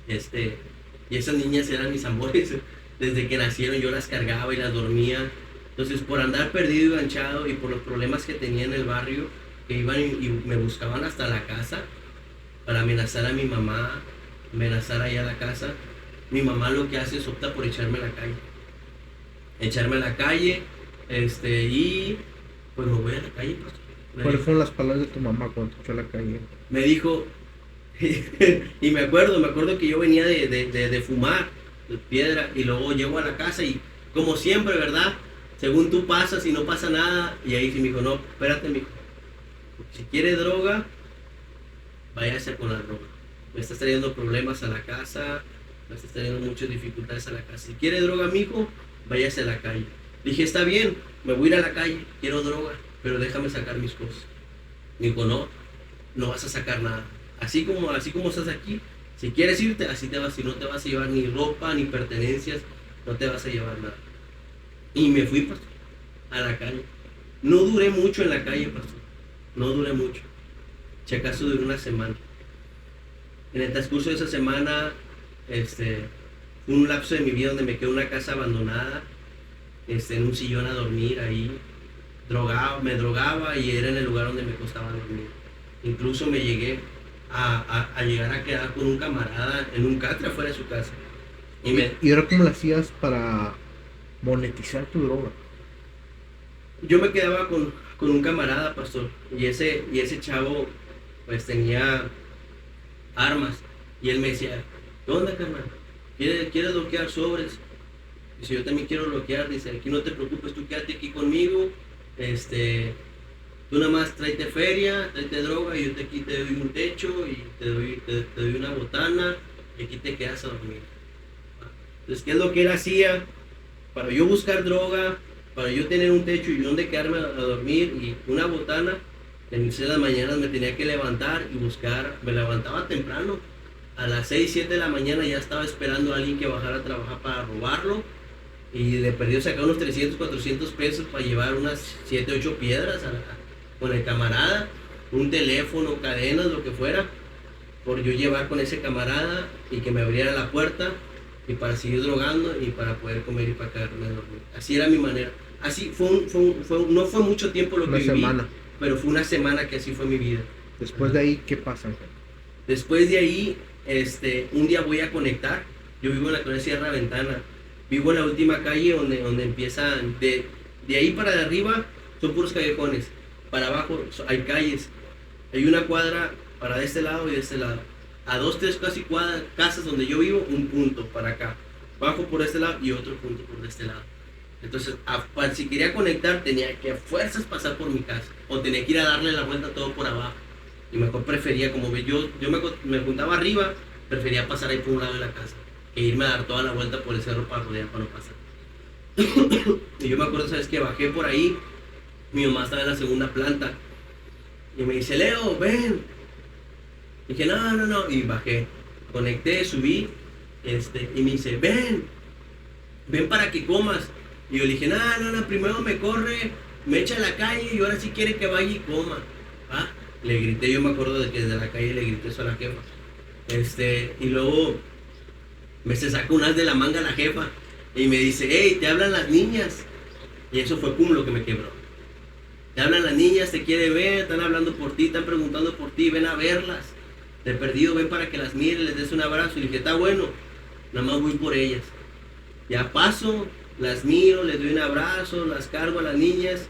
y esas niñas eran mis amores. Desde que nacieron yo las cargaba y las dormía. Entonces, por andar perdido y enganchado, y por los problemas que tenía en el barrio, que iban y me buscaban hasta la casa para amenazar a mi mamá, amenazar ahí a la casa, mi mamá lo que hace es opta por echarme a la calle. Y pues me voy a la calle, pastor. ¿Cuáles fueron las palabras de tu mamá cuando te echó a la calle? Me dijo, y me acuerdo que yo venía de fumar piedra, y luego llego a la casa, y como siempre, ¿verdad? Según tú pasas y no pasa nada, y ahí sí me dijo, no, espérate, mijo, si quiere droga, váyase con la droga. Me estás trayendo problemas a la casa, me estás trayendo muchas dificultades a la casa. Si quiere droga, mijo, váyase a la calle. Dije, está bien, me voy a ir a la calle, quiero droga, pero déjame sacar mis cosas. Me dijo, no vas a sacar nada. Así como estás aquí, si quieres irte, así te vas, y no te vas a llevar ni ropa, ni pertenencias, no te vas a llevar nada. Y me fui, pastor, a la calle. No duré mucho en la calle, pastor, no duré mucho. Si acaso duró una semana. En el transcurso de esa semana, fue un lapso de mi vida donde me quedé en una casa abandonada, en un sillón a dormir ahí. Me drogaba, y era en el lugar donde me costaba dormir. Incluso me llegué a llegar a quedar con un camarada en un catre afuera de su casa. ¿Y ahora cómo lo hacías para monetizar tu droga? Yo me quedaba con un camarada, pastor, y ese chavo pues tenía armas, y él me decía, ¿qué onda, carnal? ¿Quieres bloquear sobres? Dice, yo también quiero bloquear. Dice, aquí no te preocupes, tú quédate aquí conmigo, tú nada más tráete feria, tráete droga, y yo aquí te doy un techo, y te doy una botana, y aquí te quedas a dormir. Entonces, ¿qué es lo que él hacía? Para yo buscar droga, para yo tener un techo y donde quedarme a dormir y una botana, en de las mañanas me tenía que levantar y buscar. Me levantaba temprano, a las 6, 7 de la mañana ya estaba esperando a alguien que bajara a trabajar para robarlo, y le perdió sacar unos 300, 400 pesos para llevar unas 7, 8 piedras con el camarada, un teléfono, cadenas, lo que fuera, por yo llevar con ese camarada y que me abriera la puerta, y para seguir drogando y para poder comer y para quedarme a dormir. Así era mi manera. Así no fue mucho tiempo lo que viví, semana. pero fue una semana que así fue mi vida. Después de ahí, ¿qué pasa? Después de ahí, un día voy a conectar. Yo vivo en la colonia Sierra Ventana. Vivo en la última calle donde empiezan. De ahí para arriba son puros callejones. Para abajo hay calles. Hay una cuadra para de este lado y de este lado. A 2, 3 casi casas donde yo vivo, un punto para acá. Bajo por este lado y otro punto por este lado. Entonces, si quería conectar, tenía que a fuerzas pasar por mi casa. O tenía que ir a darle la vuelta todo por abajo. Y mejor prefería, como yo me juntaba arriba, prefería pasar ahí por un lado de la casa, que irme a dar toda la vuelta por el cerro para rodear, para no pasar. Y yo me acuerdo, ¿sabes qué? Bajé por ahí, mi mamá estaba en la segunda planta, y me dice, Leo, ven. Dije, no, y bajé, conecté, subí, y me dice, ven para que comas. Y yo le dije, no, primero me corre, me echa a la calle, y ahora sí quiere que vaya y coma. ¿Ah? Le grité, yo me acuerdo de que desde la calle le grité eso a la jefa. Y luego se saca un as de la manga la jefa y me dice, hey, te hablan las niñas. Y eso fue pum lo que me quebró. Te hablan las niñas, te quiere ver, están hablando por ti, están preguntando por ti, ven a verlas. De perdido, ven para que las mires, les des un abrazo. Y le dije, está bueno, nada más voy por ellas. Ya paso, las miro, les doy un abrazo, las cargo a las niñas.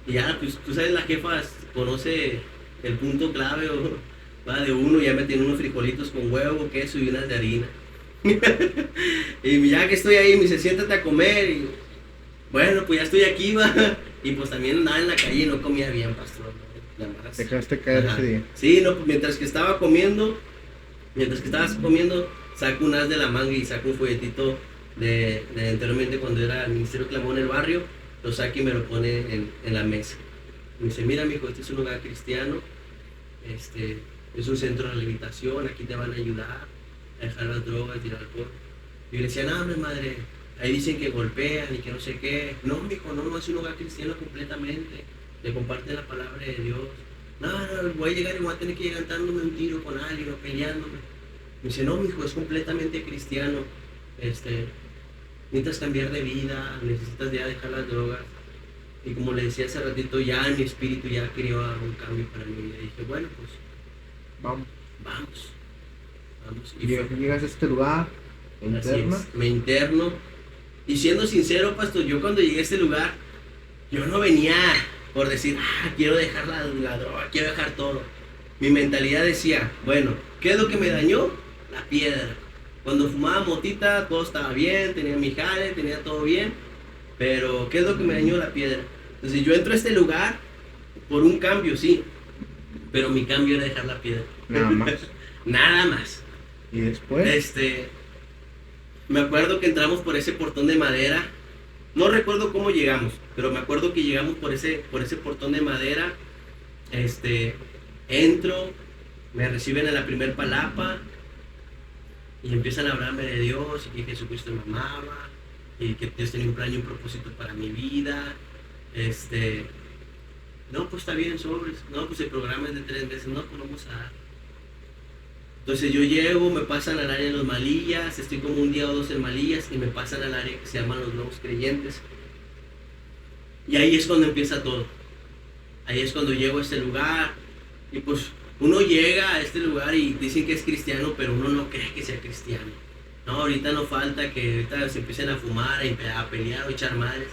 Y ya, pues tú sabes, la jefa conoce el punto clave de uno. Ya me tiene unos frijolitos con huevo, queso y unas de harina. Y ya que estoy ahí, me dice, siéntate a comer. Y bueno, pues ya estoy aquí, va. Y pues también andaba en la calle y no comía bien, pastor. Te dejaste caer ese día. Sí, no, pues mientras que estabas comiendo, saco un as de la manga y saco un folletito de anteriormente cuando era el Ministerio Clamón en el barrio, lo saca y me lo pone en la mesa. Me dice, mira, mijo, este es un lugar cristiano, es un centro de rehabilitación, aquí te van a ayudar a dejar las drogas y el alcohol. Y yo le decía, no, madre, ahí dicen que golpean y que no sé qué. No, mijo, no es un lugar cristiano completamente. Le comparten la palabra de Dios. No, voy a llegar y voy a tener que llegar dándome un tiro con alguien o peleándome. Me dice, no, mijo, es completamente cristiano. Necesitas cambiar de vida, necesitas ya dejar las drogas. Y como le decía hace ratito, ya en mi espíritu ya quería un cambio para mi vida. Y dije, bueno, pues vamos. Y llegas a este lugar, me interno. Y siendo sincero, pastor, yo cuando llegué a este lugar, yo no venía por decir, quiero dejar la droga, quiero dejar todo. Mi mentalidad decía, bueno, ¿qué es lo que me dañó? La piedra. Cuando fumaba motita, todo estaba bien, tenía mi jale, tenía todo bien. Pero, ¿qué es lo que me dañó? La piedra. Entonces yo entro a este lugar por un cambio, sí. Pero mi cambio era dejar la piedra. Nada más. Nada más. ¿Y después? Me acuerdo que entramos por ese portón de madera. No recuerdo cómo llegamos, pero me acuerdo que llegamos por ese portón de madera. Entro, me reciben en la primer palapa y empiezan a hablarme de Dios y que Jesucristo me amaba y que Dios tenía un plan y un propósito para mi vida. No, pues está bien, sobres. No, pues el programa es de 3 meses. No, pues vamos a dar. Entonces yo llego, me pasan al área de los Malillas, estoy como un día o dos en Malillas y me pasan al área que se llaman los Nuevos Creyentes. Y ahí es cuando empieza todo. Ahí es cuando llego a este lugar y pues uno llega a este lugar y dicen que es cristiano, pero uno no cree que sea cristiano. No, ahorita no falta que ahorita se empiecen a fumar, a pelear o echar madres.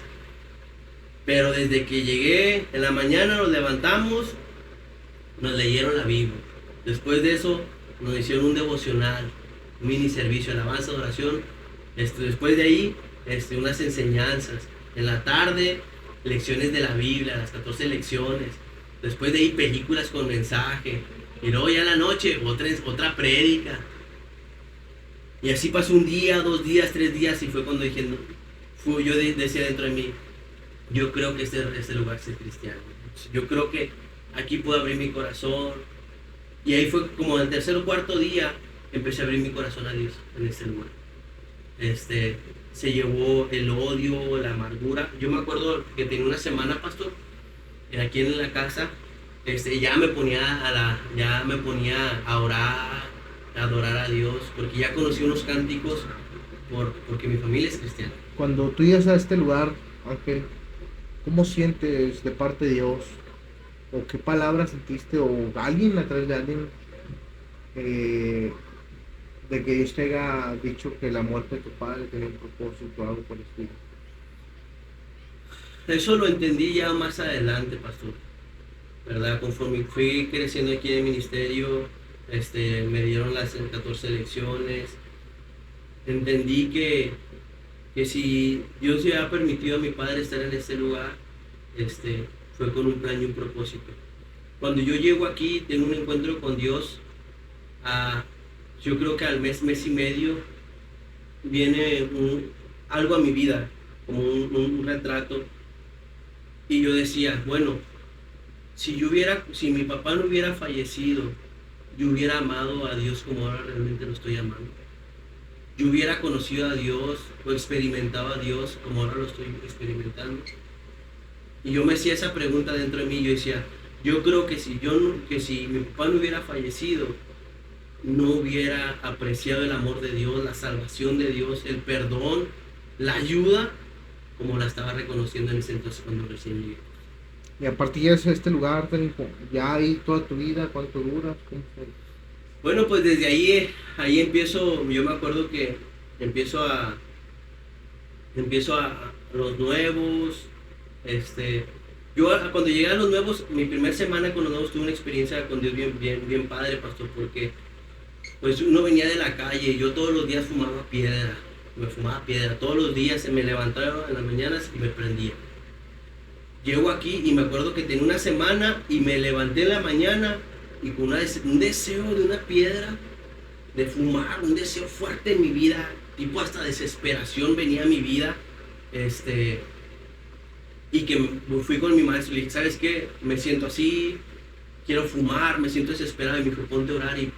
Pero desde que llegué, en la mañana nos levantamos, nos leyeron la Biblia. Después de eso, nos hicieron un devocional, un mini servicio, alabanza, oración. Después de ahí, unas enseñanzas. En la tarde, lecciones de la Biblia, las 14 lecciones. Después de ahí, películas con mensaje. Y luego ya en la noche, otra prédica. Y así pasó un día, 2 días, 3 días, y fue cuando dije, yo decía dentro de mí, yo creo que este lugar es cristiano. Yo creo que aquí puedo abrir mi corazón. Y ahí fue como el tercer o cuarto día, empecé a abrir mi corazón a Dios en este lugar. Se llevó el odio, la amargura. Yo me acuerdo que tenía una semana, pastor, aquí en la casa, ya me ponía a orar, a adorar a Dios, porque ya conocí unos cánticos porque mi familia es cristiana. Cuando tú llegas a este lugar, Ángel, ¿cómo sientes de parte de Dios? ¿O qué palabras sentiste? ¿O alguien a través de alguien de que Dios te haya dicho que la muerte de tu padre tenía un propósito o algo por el estilo? Eso lo entendí ya más adelante, pastor, ¿verdad? Conforme fui creciendo aquí en el ministerio, me dieron las 14 lecciones. Entendí que si Dios ya ha permitido a mi padre estar en este lugar, fue con un plan y un propósito. Cuando yo llego aquí, tengo un encuentro con Dios, yo creo que al mes y medio, viene algo a mi vida, como un retrato, y yo decía, bueno, si mi papá no hubiera fallecido, yo hubiera amado a Dios como ahora realmente lo estoy amando. Yo hubiera conocido a Dios o experimentado a Dios como ahora lo estoy experimentando. Y yo me hacía esa pregunta dentro de mí. Yo decía, yo creo que si mi papá no hubiera fallecido, no hubiera apreciado el amor de Dios, la salvación de Dios, el perdón, la ayuda, como la estaba reconociendo en ese entonces cuando recién llegué. Y a partir de este lugar, ya ahí toda tu vida, ¿cuánto dura? ¿Cómo fue? Bueno, pues desde ahí empiezo. Yo me acuerdo que empiezo a los nuevos. Yo cuando llegué a los nuevos, mi primera semana con los nuevos tuve una experiencia con Dios bien padre, pastor, porque pues uno venía de la calle y yo todos los días fumaba piedra, todos los días se me levantaba en las mañanas y me prendía. Llego aquí y me acuerdo que tenía una semana y me levanté en la mañana y con un deseo de una piedra, de fumar, un deseo fuerte en mi vida, tipo hasta desesperación venía a mi vida, y que fui con mi maestro y le dije, ¿sabes qué? Me siento así, quiero fumar, me siento desesperado, y me dijo, ponte a orar y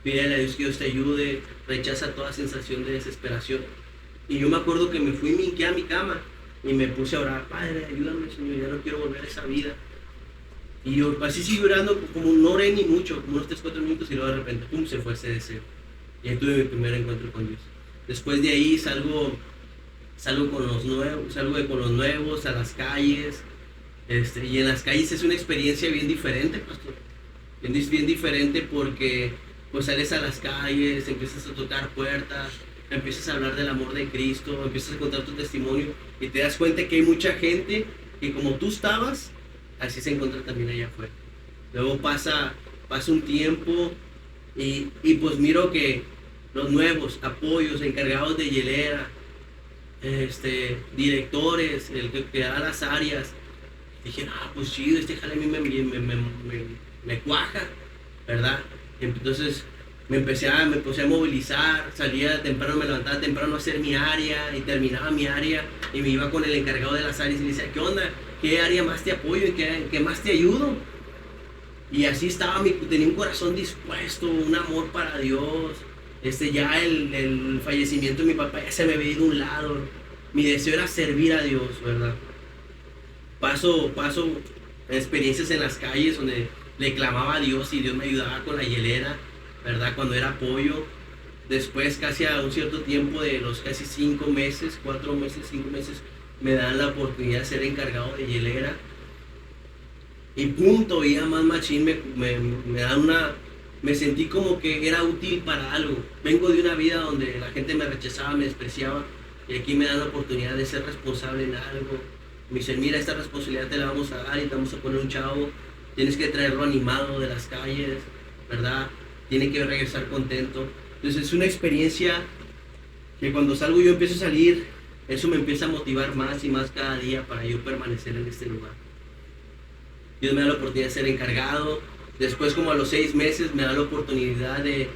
pídele a Dios que Dios te ayude, rechaza toda sensación de desesperación. Y yo me acuerdo que me fui y me hinqué a mi cama y me puse a orar, Padre, ayúdame, Señor, ya no quiero volver a esa vida. Y yo así sigo orando, como no oré ni mucho, como unos 3-4 minutos, y luego de repente, pum, se fue ese deseo. Y ahí tuve mi primer encuentro con Dios. Después de ahí salgo con los nuevos a las calles, y en las calles es una experiencia bien diferente, pastor. Bien diferente porque pues sales a las calles, empiezas a tocar puertas, empiezas a hablar del amor de Cristo, empiezas a contar tu testimonio y te das cuenta que hay mucha gente que como tú estabas, así se encuentra también allá afuera. Luego pasa un tiempo y pues miro que los nuevos, apoyos, encargados de hielera, directores, el que da las áreas, dije, pues chido, jale a mí me cuaja, ¿verdad? Entonces me empecé a movilizar, salía temprano, me levantaba temprano a hacer mi área y terminaba mi área y me iba con el encargado de las áreas y le decía, ¿qué onda? ¿Qué área más te apoyo? ¿En qué más te ayudo? Y así estaba, tenía un corazón dispuesto, un amor para Dios. Ya el fallecimiento de mi papá ya se me había ido a un lado. Mi deseo era servir a Dios, ¿verdad? Paso experiencias en las calles donde le clamaba a Dios y Dios me ayudaba con la hielera, ¿verdad? Cuando era apoyo. Después, casi a un cierto tiempo de los casi 5 meses, 5 meses, me dan la oportunidad de ser encargado de hielera. Y punto, veía más machín, me da me sentí como que era útil para algo. Vengo de una vida donde la gente me rechazaba, me despreciaba, y aquí me dan la oportunidad de ser responsable en algo. Me dicen, mira, esta responsabilidad te la vamos a dar y te vamos a poner un chavo, tienes que traerlo animado de las calles, ¿verdad? Tiene que regresar contento. Entonces es una experiencia que cuando salgo yo empiezo a salir, eso me empieza a motivar más y más cada día para yo permanecer en este lugar. Dios me da la oportunidad de ser encargado. Después, como a los 6 meses, me da la oportunidad de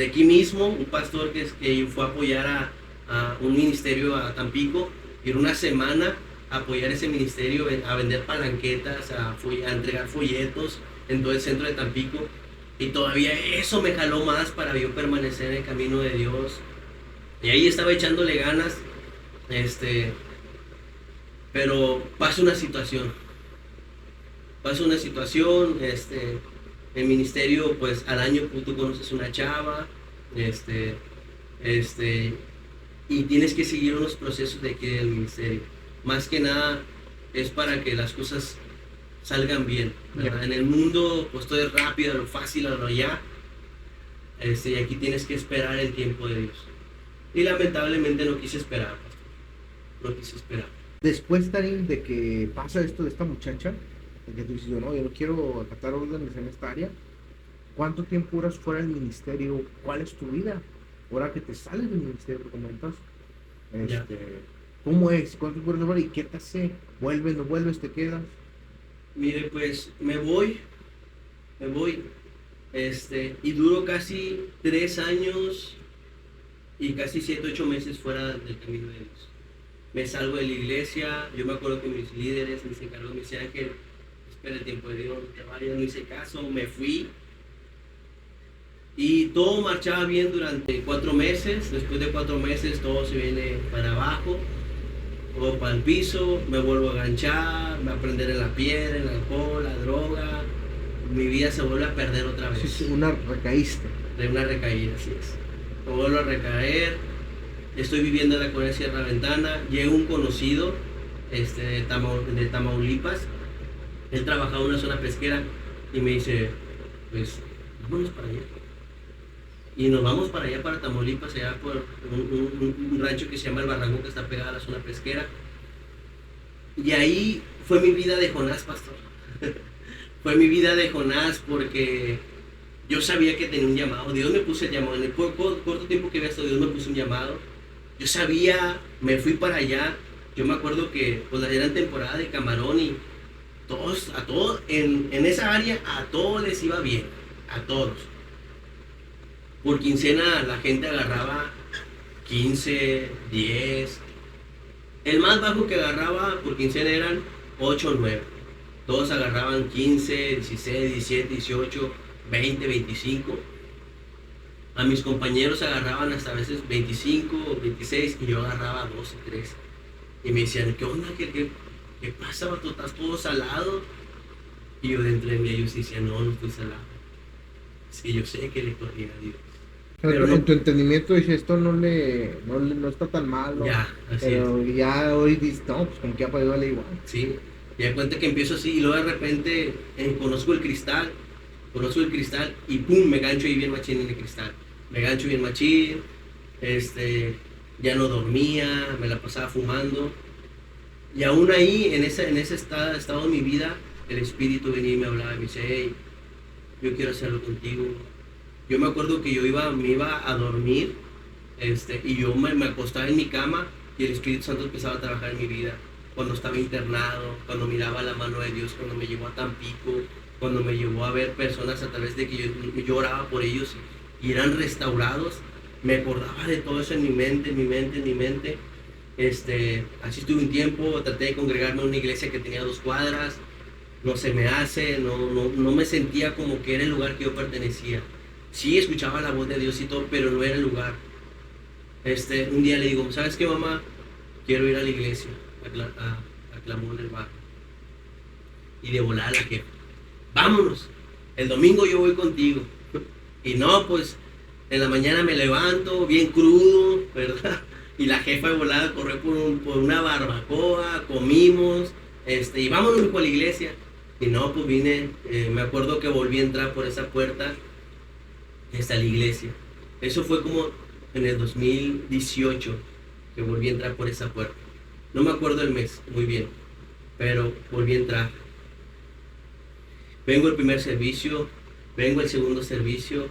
aquí mismo, un pastor que fue a apoyar a un ministerio a Tampico, ir una semana a apoyar ese ministerio, a vender palanquetas, a entregar folletos en todo el centro de Tampico. Y todavía eso me jaló más para yo permanecer en el camino de Dios. Y ahí estaba echándole ganas, pero pasa una situación. El ministerio, pues al año tú conoces una chava, y tienes que seguir unos procesos de aquí del ministerio. Más que nada es para que las cosas salgan bien, ¿verdad? En el mundo, pues todo es rápido, lo fácil, lo ya, y aquí tienes que esperar el tiempo de Dios. Y lamentablemente no quise esperar, pastor. No quise esperar. Después, Tarín, de que pasa esto de esta muchacha, de que tú dices, yo no quiero acatar órdenes en esta área, ¿cuánto tiempo duras fuera del ministerio? ¿Cuál es tu vida? Ahora que te sales del ministerio, te comentas, ¿cómo es? ¿Cuánto tiempo duras fuera? ¿Y qué te hace? ¿Vuelves, no vuelves, te quedas? Mire, pues me voy, y duro casi 3 años y casi 7, 8 meses fuera del camino de Dios. Me salgo de la iglesia, yo me acuerdo que mis líderes, mis encargados me decían que espera el tiempo de Dios, no te vayas, no hice caso, me fui. Y todo marchaba bien durante 4 meses, después de 4 meses todo se viene para abajo, o para el piso, me vuelvo a enganchar, me voy a prender en la piedra, en el alcohol, la droga, mi vida se vuelve a perder otra vez. Sí, una recaíste. De una recaída, así es. Me vuelvo a recaer, estoy viviendo en la colonia Sierra Ventana, llega un conocido de Tamaulipas, él trabajaba en una zona pesquera y me dice, pues, vámonos para allá. Y nos vamos para allá, para Tamaulipas, allá por un rancho que se llama El Barranco, que está pegado a la zona pesquera. Y ahí fue mi vida de Jonás, pastor. Fue mi vida de Jonás porque yo sabía que tenía un llamado. Dios me puso el llamado. En el corto tiempo que había estado, Dios me puso un llamado. Yo sabía, me fui para allá. Yo me acuerdo que pues era en temporada de camarón y a todos, en esa área, a todos les iba bien. A todos. Por quincena la gente agarraba 15, 10. El más bajo que agarraba por quincena eran 8 o 9. Todos agarraban 15, 16, 17, 18, 20, 25. A mis compañeros agarraban hasta a veces 25, 26 y yo agarraba 12, 13. Y me decían, ¿qué onda? ¿Qué pasa, vato? ¿Estás todo salado? Y yo dentro de mí ellos decían, no estoy salado. Sí, yo sé que le corría a Dios. Pero en tu entendimiento dices, esto no está tan mal, ¿no? Ya, así pero es. Ya hoy dices, no, pues como que ya podido darle igual. Sí, y de cuenta que empiezo así y luego de repente conozco el cristal y pum, me gancho ahí bien machín en el cristal. Me gancho bien machín, ya no dormía, me la pasaba fumando. Y aún ahí, en ese estado de mi vida, el espíritu venía y me hablaba y me dice, hey, yo quiero hacerlo contigo. Yo me acuerdo que me iba a dormir, y yo me acostaba en mi cama y el Espíritu Santo empezaba a trabajar en mi vida. Cuando estaba internado, cuando miraba la mano de Dios, cuando me llevó a Tampico, cuando me llevó a ver personas a través de que yo oraba por ellos y eran restaurados, me acordaba de todo eso en mi mente. Así estuve un tiempo, traté de congregarme en una iglesia que tenía 2 cuadras, no se me hace, no me sentía como que era el lugar que yo pertenecía. Sí, escuchaba la voz de Dios y todo, pero no era el lugar. Un día le digo, ¿sabes qué, mamá? Quiero ir a la iglesia, a Clamón del Barrio. Y de volar la jefa, vámonos, el domingo yo voy contigo. Y no, pues, en la mañana me levanto, bien crudo, ¿verdad? Y la jefa de volada corrió por una barbacoa, comimos, y vámonos a la iglesia. Y no, pues vine, me acuerdo que volví a entrar por esa puerta hasta la iglesia. Eso fue como en el 2018 que volví a entrar por esa puerta. No me acuerdo el mes muy bien, pero volví a entrar. Vengo el primer servicio, vengo el segundo servicio,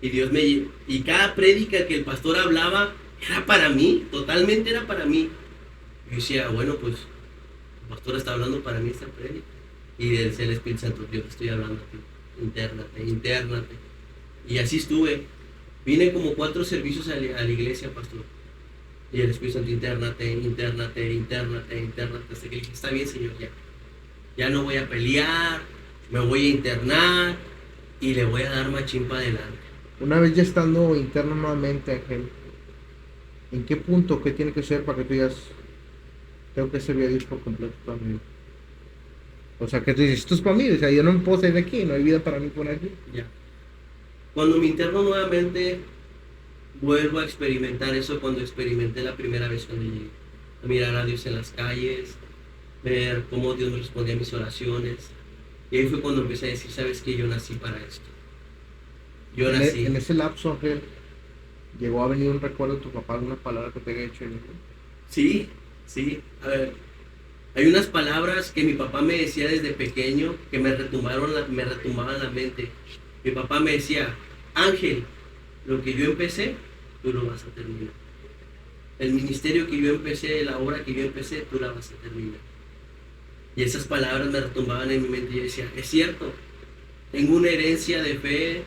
y Dios me... Y cada prédica que el pastor hablaba era para mí, totalmente era para mí. Yo decía, bueno, pues el pastor está hablando para mí esta prédica. Y decía el Espíritu Santo, yo te estoy hablando a ti, intérnate, intérnate. Y así estuve. Vine como 4 servicios a la iglesia, pastor. Y el Espíritu Santo, intérnate, intérnate, intérnate, intérnate. Hasta que le dije, está bien, Señor, ya. Ya no voy a pelear, me voy a internar y le voy a dar machín para adelante. Una vez ya estando interno nuevamente, Ángel, ¿en qué punto, qué tiene que ser para que tú digas, tengo que servir a Dios por completo toda mi vida? O sea, que tú dices, esto es para mí, o sea, yo no me puedo salir de aquí, no hay vida para mí por aquí. Ya. Cuando me interno nuevamente, vuelvo a experimentar eso cuando experimenté la primera vez cuando llegué. A mirar a Dios en las calles, ver cómo Dios me respondía a mis oraciones. Y ahí fue cuando empecé a decir, ¿sabes qué? Yo nací para esto. Yo nací. En ese lapso, Ángel, ¿llegó a venir un recuerdo de tu papá, alguna palabra que te haya hecho? Sí, sí. A ver, hay unas palabras que mi papá me decía desde pequeño que me retumbaban la mente. Mi papá me decía, Ángel, lo que yo empecé, tú lo vas a terminar. El ministerio que yo empecé, la obra que yo empecé, tú la vas a terminar. Y esas palabras me retumbaban en mi mente y yo decía, es cierto, tengo una herencia de fe,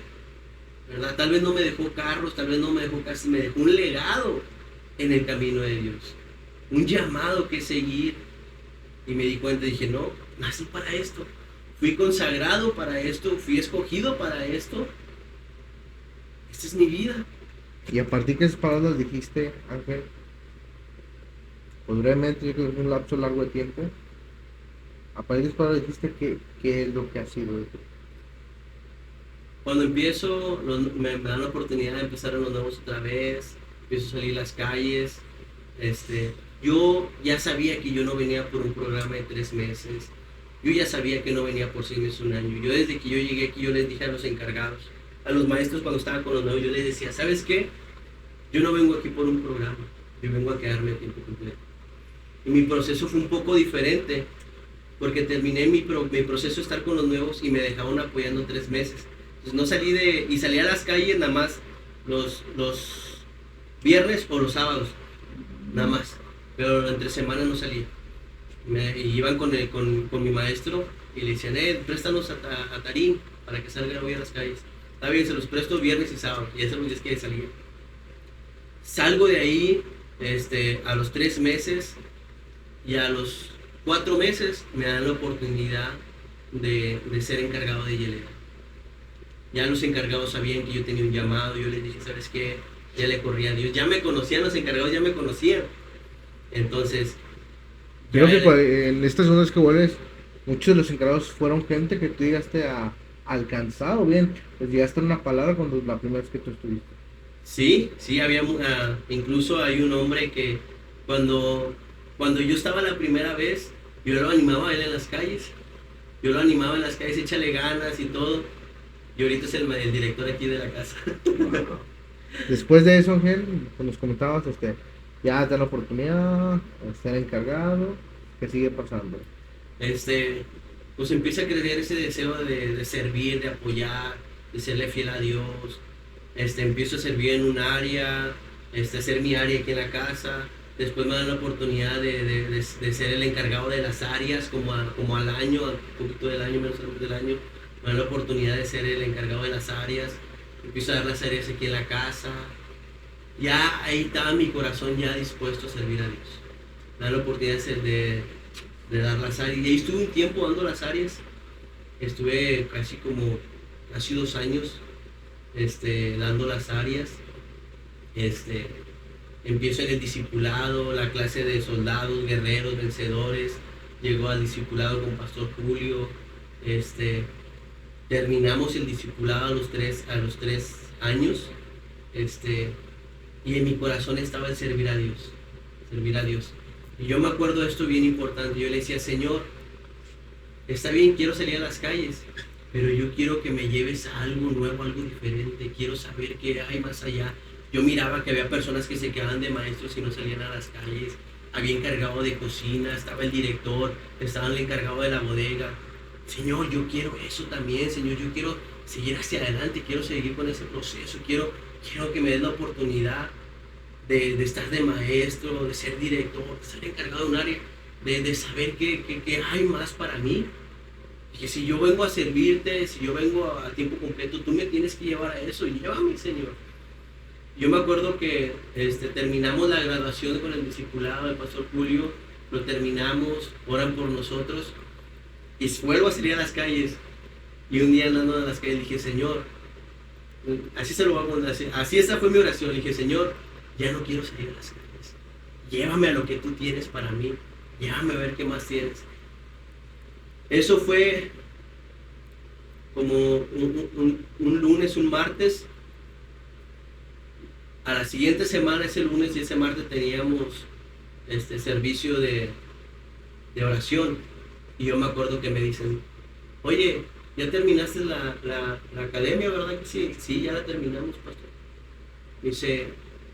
¿verdad? Tal vez no me dejó carros, tal vez no me dejó casas, me dejó un legado en el camino de Dios. Un llamado que seguir. Y me di cuenta y dije, no, nací para esto. Fui consagrado para esto, fui escogido para esto. Esta es mi vida. Y a partir de esas palabras dijiste, Ángel, pues brevemente, yo creo que es un lapso largo de tiempo. A partir de esas palabras dijiste qué es lo que ha sido de ti. Cuando empiezo, me dan la oportunidad de empezar en los nuevos otra vez. Empiezo a salir a las calles. Yo ya sabía que yo no venía por un programa de 3 meses. Yo ya sabía que no venía por 6 meses, un año. Yo desde que yo llegué aquí, yo les dije a los encargados, a los maestros cuando estaban con los nuevos, yo les decía, ¿sabes qué? Yo no vengo aquí por un programa, yo vengo a quedarme a tiempo completo. Y mi proceso fue un poco diferente, porque terminé mi proceso de estar con los nuevos y me dejaban apoyando 3 meses. Entonces no salí a las calles nada más los viernes o los sábados, nada más. Pero entre semanas no salía. Y iban con mi maestro y le decían, préstanos a Tarín para que salga hoy a las calles. Está bien, se los presto viernes y sábado, y esos son los días que salía. Salgo de ahí a los 3 meses y a los 4 meses me dan la oportunidad de ser encargado de hielera. Ya los encargados sabían que yo tenía un llamado, yo les dije, ¿sabes qué? Ya le corría a Dios, ya me conocían los encargados, ya me conocían. Entonces, creo que en estas zonas que vuelves, muchos de los encargados fueron gente que tú llegaste a alcanzar, o bien, pues llegaste a una palabra cuando la primera vez que tú estuviste. Sí, había incluso hay un hombre que cuando yo estaba la primera vez, yo lo animaba a él en las calles. Yo lo animaba en las calles, échale ganas y todo. Y ahorita es el director aquí de la casa. Después de eso, Ángel, pues nos comentabas, ya te dan la oportunidad de ser encargado, ¿qué sigue pasando? Pues empieza a crecer ese deseo de servir, de apoyar, de serle fiel a Dios. Empiezo a servir en un área, hacer mi área aquí en la casa. Después me dan la oportunidad de ser el encargado de las áreas, como al año, un poquito del año, menos del año. Me dan la oportunidad de ser el encargado de las áreas. Empiezo a dar las áreas aquí en la casa. Ya ahí estaba mi corazón ya dispuesto a servir a Dios. Me dan la oportunidad de dar las áreas. Y ahí estuve un tiempo dando las áreas. Estuve casi 2 años dando las áreas. Empiezo en el discipulado, la clase de soldados, guerreros, vencedores. Llegó al discipulado con Pastor Julio. Terminamos el discipulado a los 3 años. Y en mi corazón estaba el servir a Dios. Y yo me acuerdo de esto bien importante. Yo le decía, Señor, está bien, quiero salir a las calles, pero yo quiero que me lleves a algo nuevo, algo diferente, quiero saber qué hay más allá. Yo miraba que había personas que se quedaban de maestros y no salían a las calles, había encargado de cocina, estaba el director, estaba el encargado de la bodega. Señor, yo quiero eso también, Señor, yo quiero seguir hacia adelante, quiero seguir con ese proceso, quiero que me des la oportunidad de estar de maestro, de ser director, de ser encargado de un área, de saber que hay más para mí. Y que si yo vengo a servirte, si yo vengo a tiempo completo, tú me tienes que llevar a eso, y llévame, Señor. Yo me acuerdo que terminamos la graduación con el discipulado del pastor Julio, lo terminamos, oran por nosotros, y vuelvo a salir a las calles. Y un día andando en las calles dije, Señor, así se lo voy a contar, así esa fue mi oración. Le dije, Señor, ya no quiero salir a las calles, llévame a lo que tú tienes para mí, llévame a ver qué más tienes. Eso fue como un lunes, un martes. A la siguiente semana, ese lunes y ese martes, teníamos servicio de oración. Y yo me acuerdo que me dicen, oye, ¿ya terminaste la academia, verdad que sí? Sí, ya la terminamos, pastor. Me dice,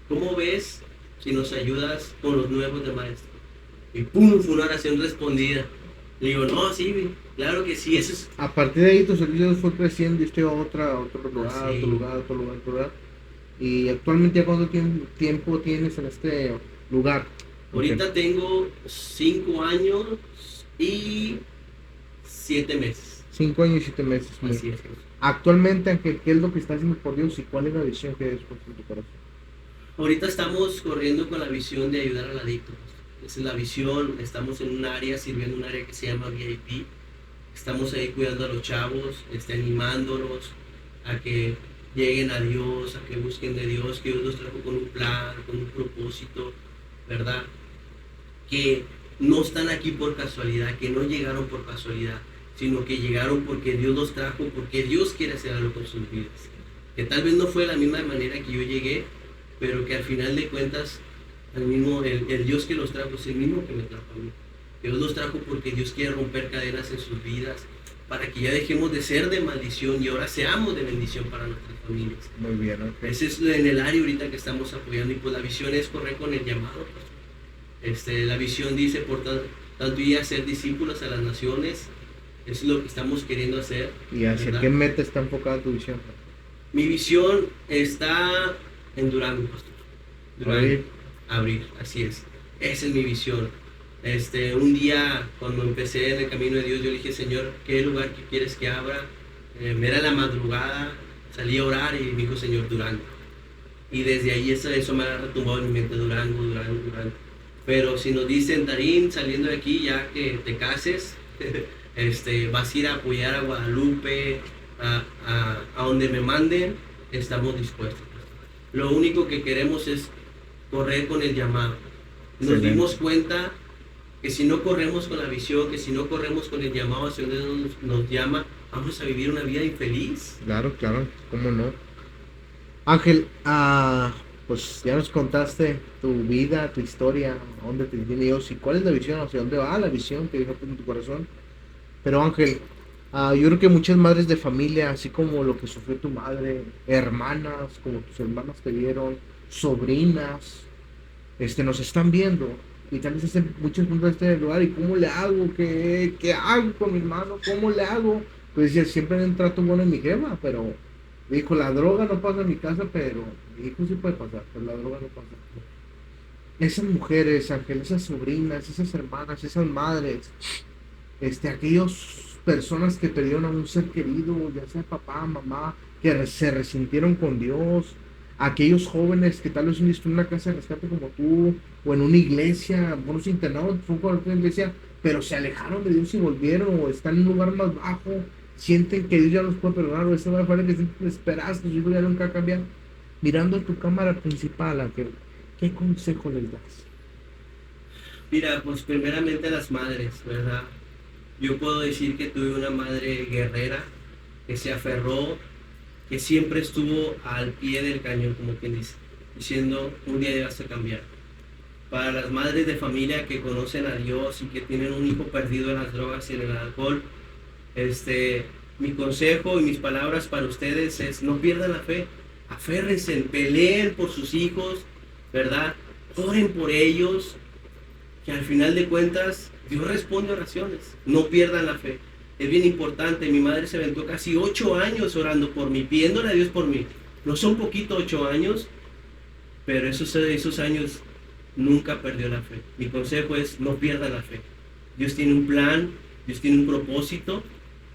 ¿cómo ves si nos ayudas con los nuevos de maestro? Y pum, fue una oración respondida. Le digo, no, sí, claro que sí, eso es... A partir de ahí tu servicio fue creciendo y usted a otro lugar, Sí. otro lugar. Y actualmente, ¿ya cuánto tiempo tienes en este lugar? Ahorita tengo 5 años y 7 meses. 5 años y 7 meses. Muy Así bien. es. Actualmente, Ángel, ¿qué es lo que está haciendo por Dios y cuál es la visión que hay después en tu corazón? Ahorita estamos corriendo con la visión de ayudar al adicto. Esa es la visión. Estamos en un área, sirviendo un área que se llama VIP. Estamos ahí cuidando a los chavos, animándolos a que lleguen a Dios, a que busquen de Dios, que Dios los trajo con un plan, con un propósito, ¿verdad? Que no están aquí por casualidad, que no llegaron por casualidad, sino que llegaron porque Dios los trajo, porque Dios quiere hacer algo con sus vidas. Que tal vez no fue de la misma manera que yo llegué, pero que al final de cuentas el Dios que los trajo es el mismo que me trajo a mí. Dios los trajo porque Dios quiere romper cadenas en sus vidas, para que ya dejemos de ser de maldición y ahora seamos de bendición para nuestras familias. Muy bien, ¿no? Ese es en el área ahorita que estamos apoyando, y pues la visión es correr con el llamado. La visión dice, por tanto, ir a ser discípulos a las naciones, es lo que estamos queriendo hacer. ¿Y hacia ¿verdad? qué meta está enfocada tu visión? Mi visión está en Durango, pastor. Durango, abrir, así es. Esa es mi visión. Un día, cuando empecé en el camino de Dios, yo le dije, Señor, ¿qué lugar que quieres que abra? Me era la madrugada, salí a orar y me dijo, Señor, Durango. Y desde ahí eso me ha retumbado en mi mente, Durango. Pero si nos dicen, Tarín, saliendo de aquí, ya que te cases, vas a ir a apoyar a Guadalupe, a donde me manden, estamos dispuestos. Lo único que queremos es correr con el llamado. Nos Excelente. dimos cuenta que si no corremos con la visión, que si no corremos con el llamado hacia donde nos llama, vamos a vivir una vida infeliz. Claro, cómo no. Ángel, pues ya nos contaste tu vida, tu historia, a dónde te tiene Dios y cuál es la visión, hacia dónde va la visión que Dios en tu corazón. Pero Ángel, yo creo que muchas madres de familia, así como lo que sufrió tu madre, hermanas, como tus hermanas te vieron, sobrinas, nos están viendo y tal vez hacen muchas preguntas en este lugar. ¿Y cómo le hago? ¿Qué hago con mi hermano? ¿Cómo le hago? Pues decía, siempre en trato bueno en mi jefa, pero dijo, la droga no pasa en mi casa, pero mi hijo sí puede pasar, pero la droga no pasa. Esas mujeres, Ángel, esas sobrinas, esas hermanas, esas madres, aquellas personas que perdieron a un ser querido, ya sea papá, mamá, que se resintieron con Dios, aquellos jóvenes que tal vez estuvieron en una casa de rescate como tú, o en una iglesia, unos internados, fue con una iglesia, pero se alejaron de Dios y volvieron, o están en un lugar más bajo, sienten que Dios ya los puede perdonar, o ese va a que siempre esperas que Dios ya nunca va a cambiar. Mirando a tu cámara principal, Ángel, ¿qué consejo les das? Mira, pues primeramente las madres, ¿verdad? Yo puedo decir que tuve una madre guerrera que se aferró, que siempre estuvo al pie del cañón, como quien dice, diciendo, un día vas a cambiar. para las madres de familia que conocen a Dios y que tienen un hijo perdido en las drogas y en el alcohol, mi consejo y mis palabras para ustedes es: no pierdan la fe, aférrense, peleen por sus hijos, ¿verdad? Oren por ellos, que al final de cuentas Dios responde oraciones. No pierdan la fe, es bien importante. Mi madre se aventó casi 8 años orando por mí, pidiéndole a Dios por mí. No son poquito 8 años, pero esos años nunca perdió la fe. Mi consejo es: no pierdan la fe. Dios tiene un plan, Dios tiene un propósito,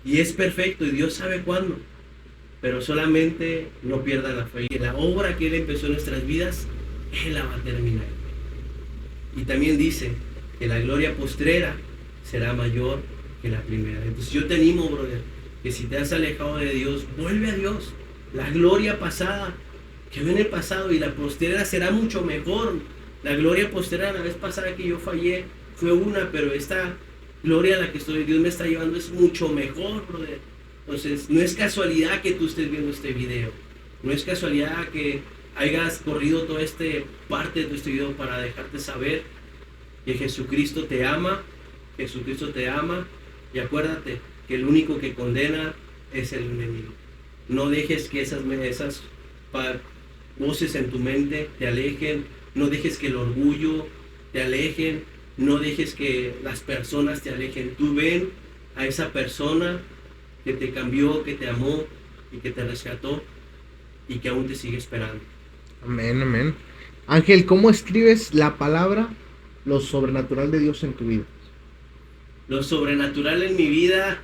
y es perfecto, y Dios sabe cuándo. Pero solamente no pierdan la fe. Y la obra que Él empezó en nuestras vidas, Él la va a terminar. Y también dice que la gloria postrera será mayor que la primera. Entonces yo te animo, brother, que si te has alejado de Dios, vuelve a Dios. La gloria pasada quedó en el pasado, y la postrera será mucho mejor. La gloria postrera, la vez pasada que yo fallé, fue una, pero esta gloria a la que Dios me está llevando es mucho mejor, brother. Entonces, no es casualidad que tú estés viendo este video. No es casualidad que hayas corrido toda esta parte de este video para dejarte saber que Jesucristo te ama. Jesucristo te ama. Y acuérdate que el único que condena es el enemigo. No dejes que esas voces en tu mente te alejen. No dejes que el orgullo te alejen. No dejes que las personas te alejen. Tú ven a esa persona que te cambió, que te amó y que te rescató y que aún te sigue esperando. Amén, amén. Ángel, ¿cómo escribes la palabra lo sobrenatural de Dios en tu vida? Lo sobrenatural en mi vida,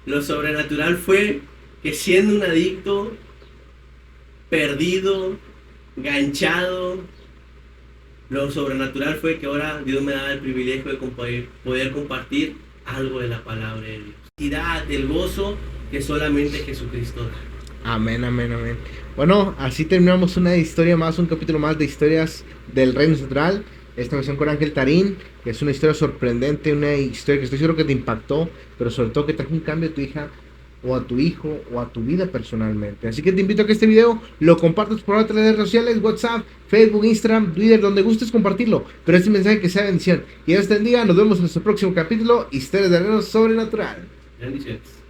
lo sobrenatural fue que, siendo un adicto, perdido, ganchado, lo sobrenatural fue que ahora Dios me da el privilegio de poder compartir algo de la palabra de Dios. Del gozo que solamente Jesucristo da. Amén, amén, amén. Bueno, así terminamos una historia más, un capítulo más de historias del Reino Central. Esta ocasión con Ángel Tarín, que es una historia sorprendente, una historia que estoy seguro que te impactó, pero sobre todo que trajo un cambio a tu hija, o a tu hijo, o a tu vida personalmente. Así que te invito a que este video lo compartas por otras redes sociales: WhatsApp, Facebook, Instagram, Twitter, donde gustes compartirlo. Pero este mensaje que sea bendición. Y Dios te bendiga. Nos vemos en nuestro próximo capítulo, Historias del Reino Sobrenatural. Bendiciones.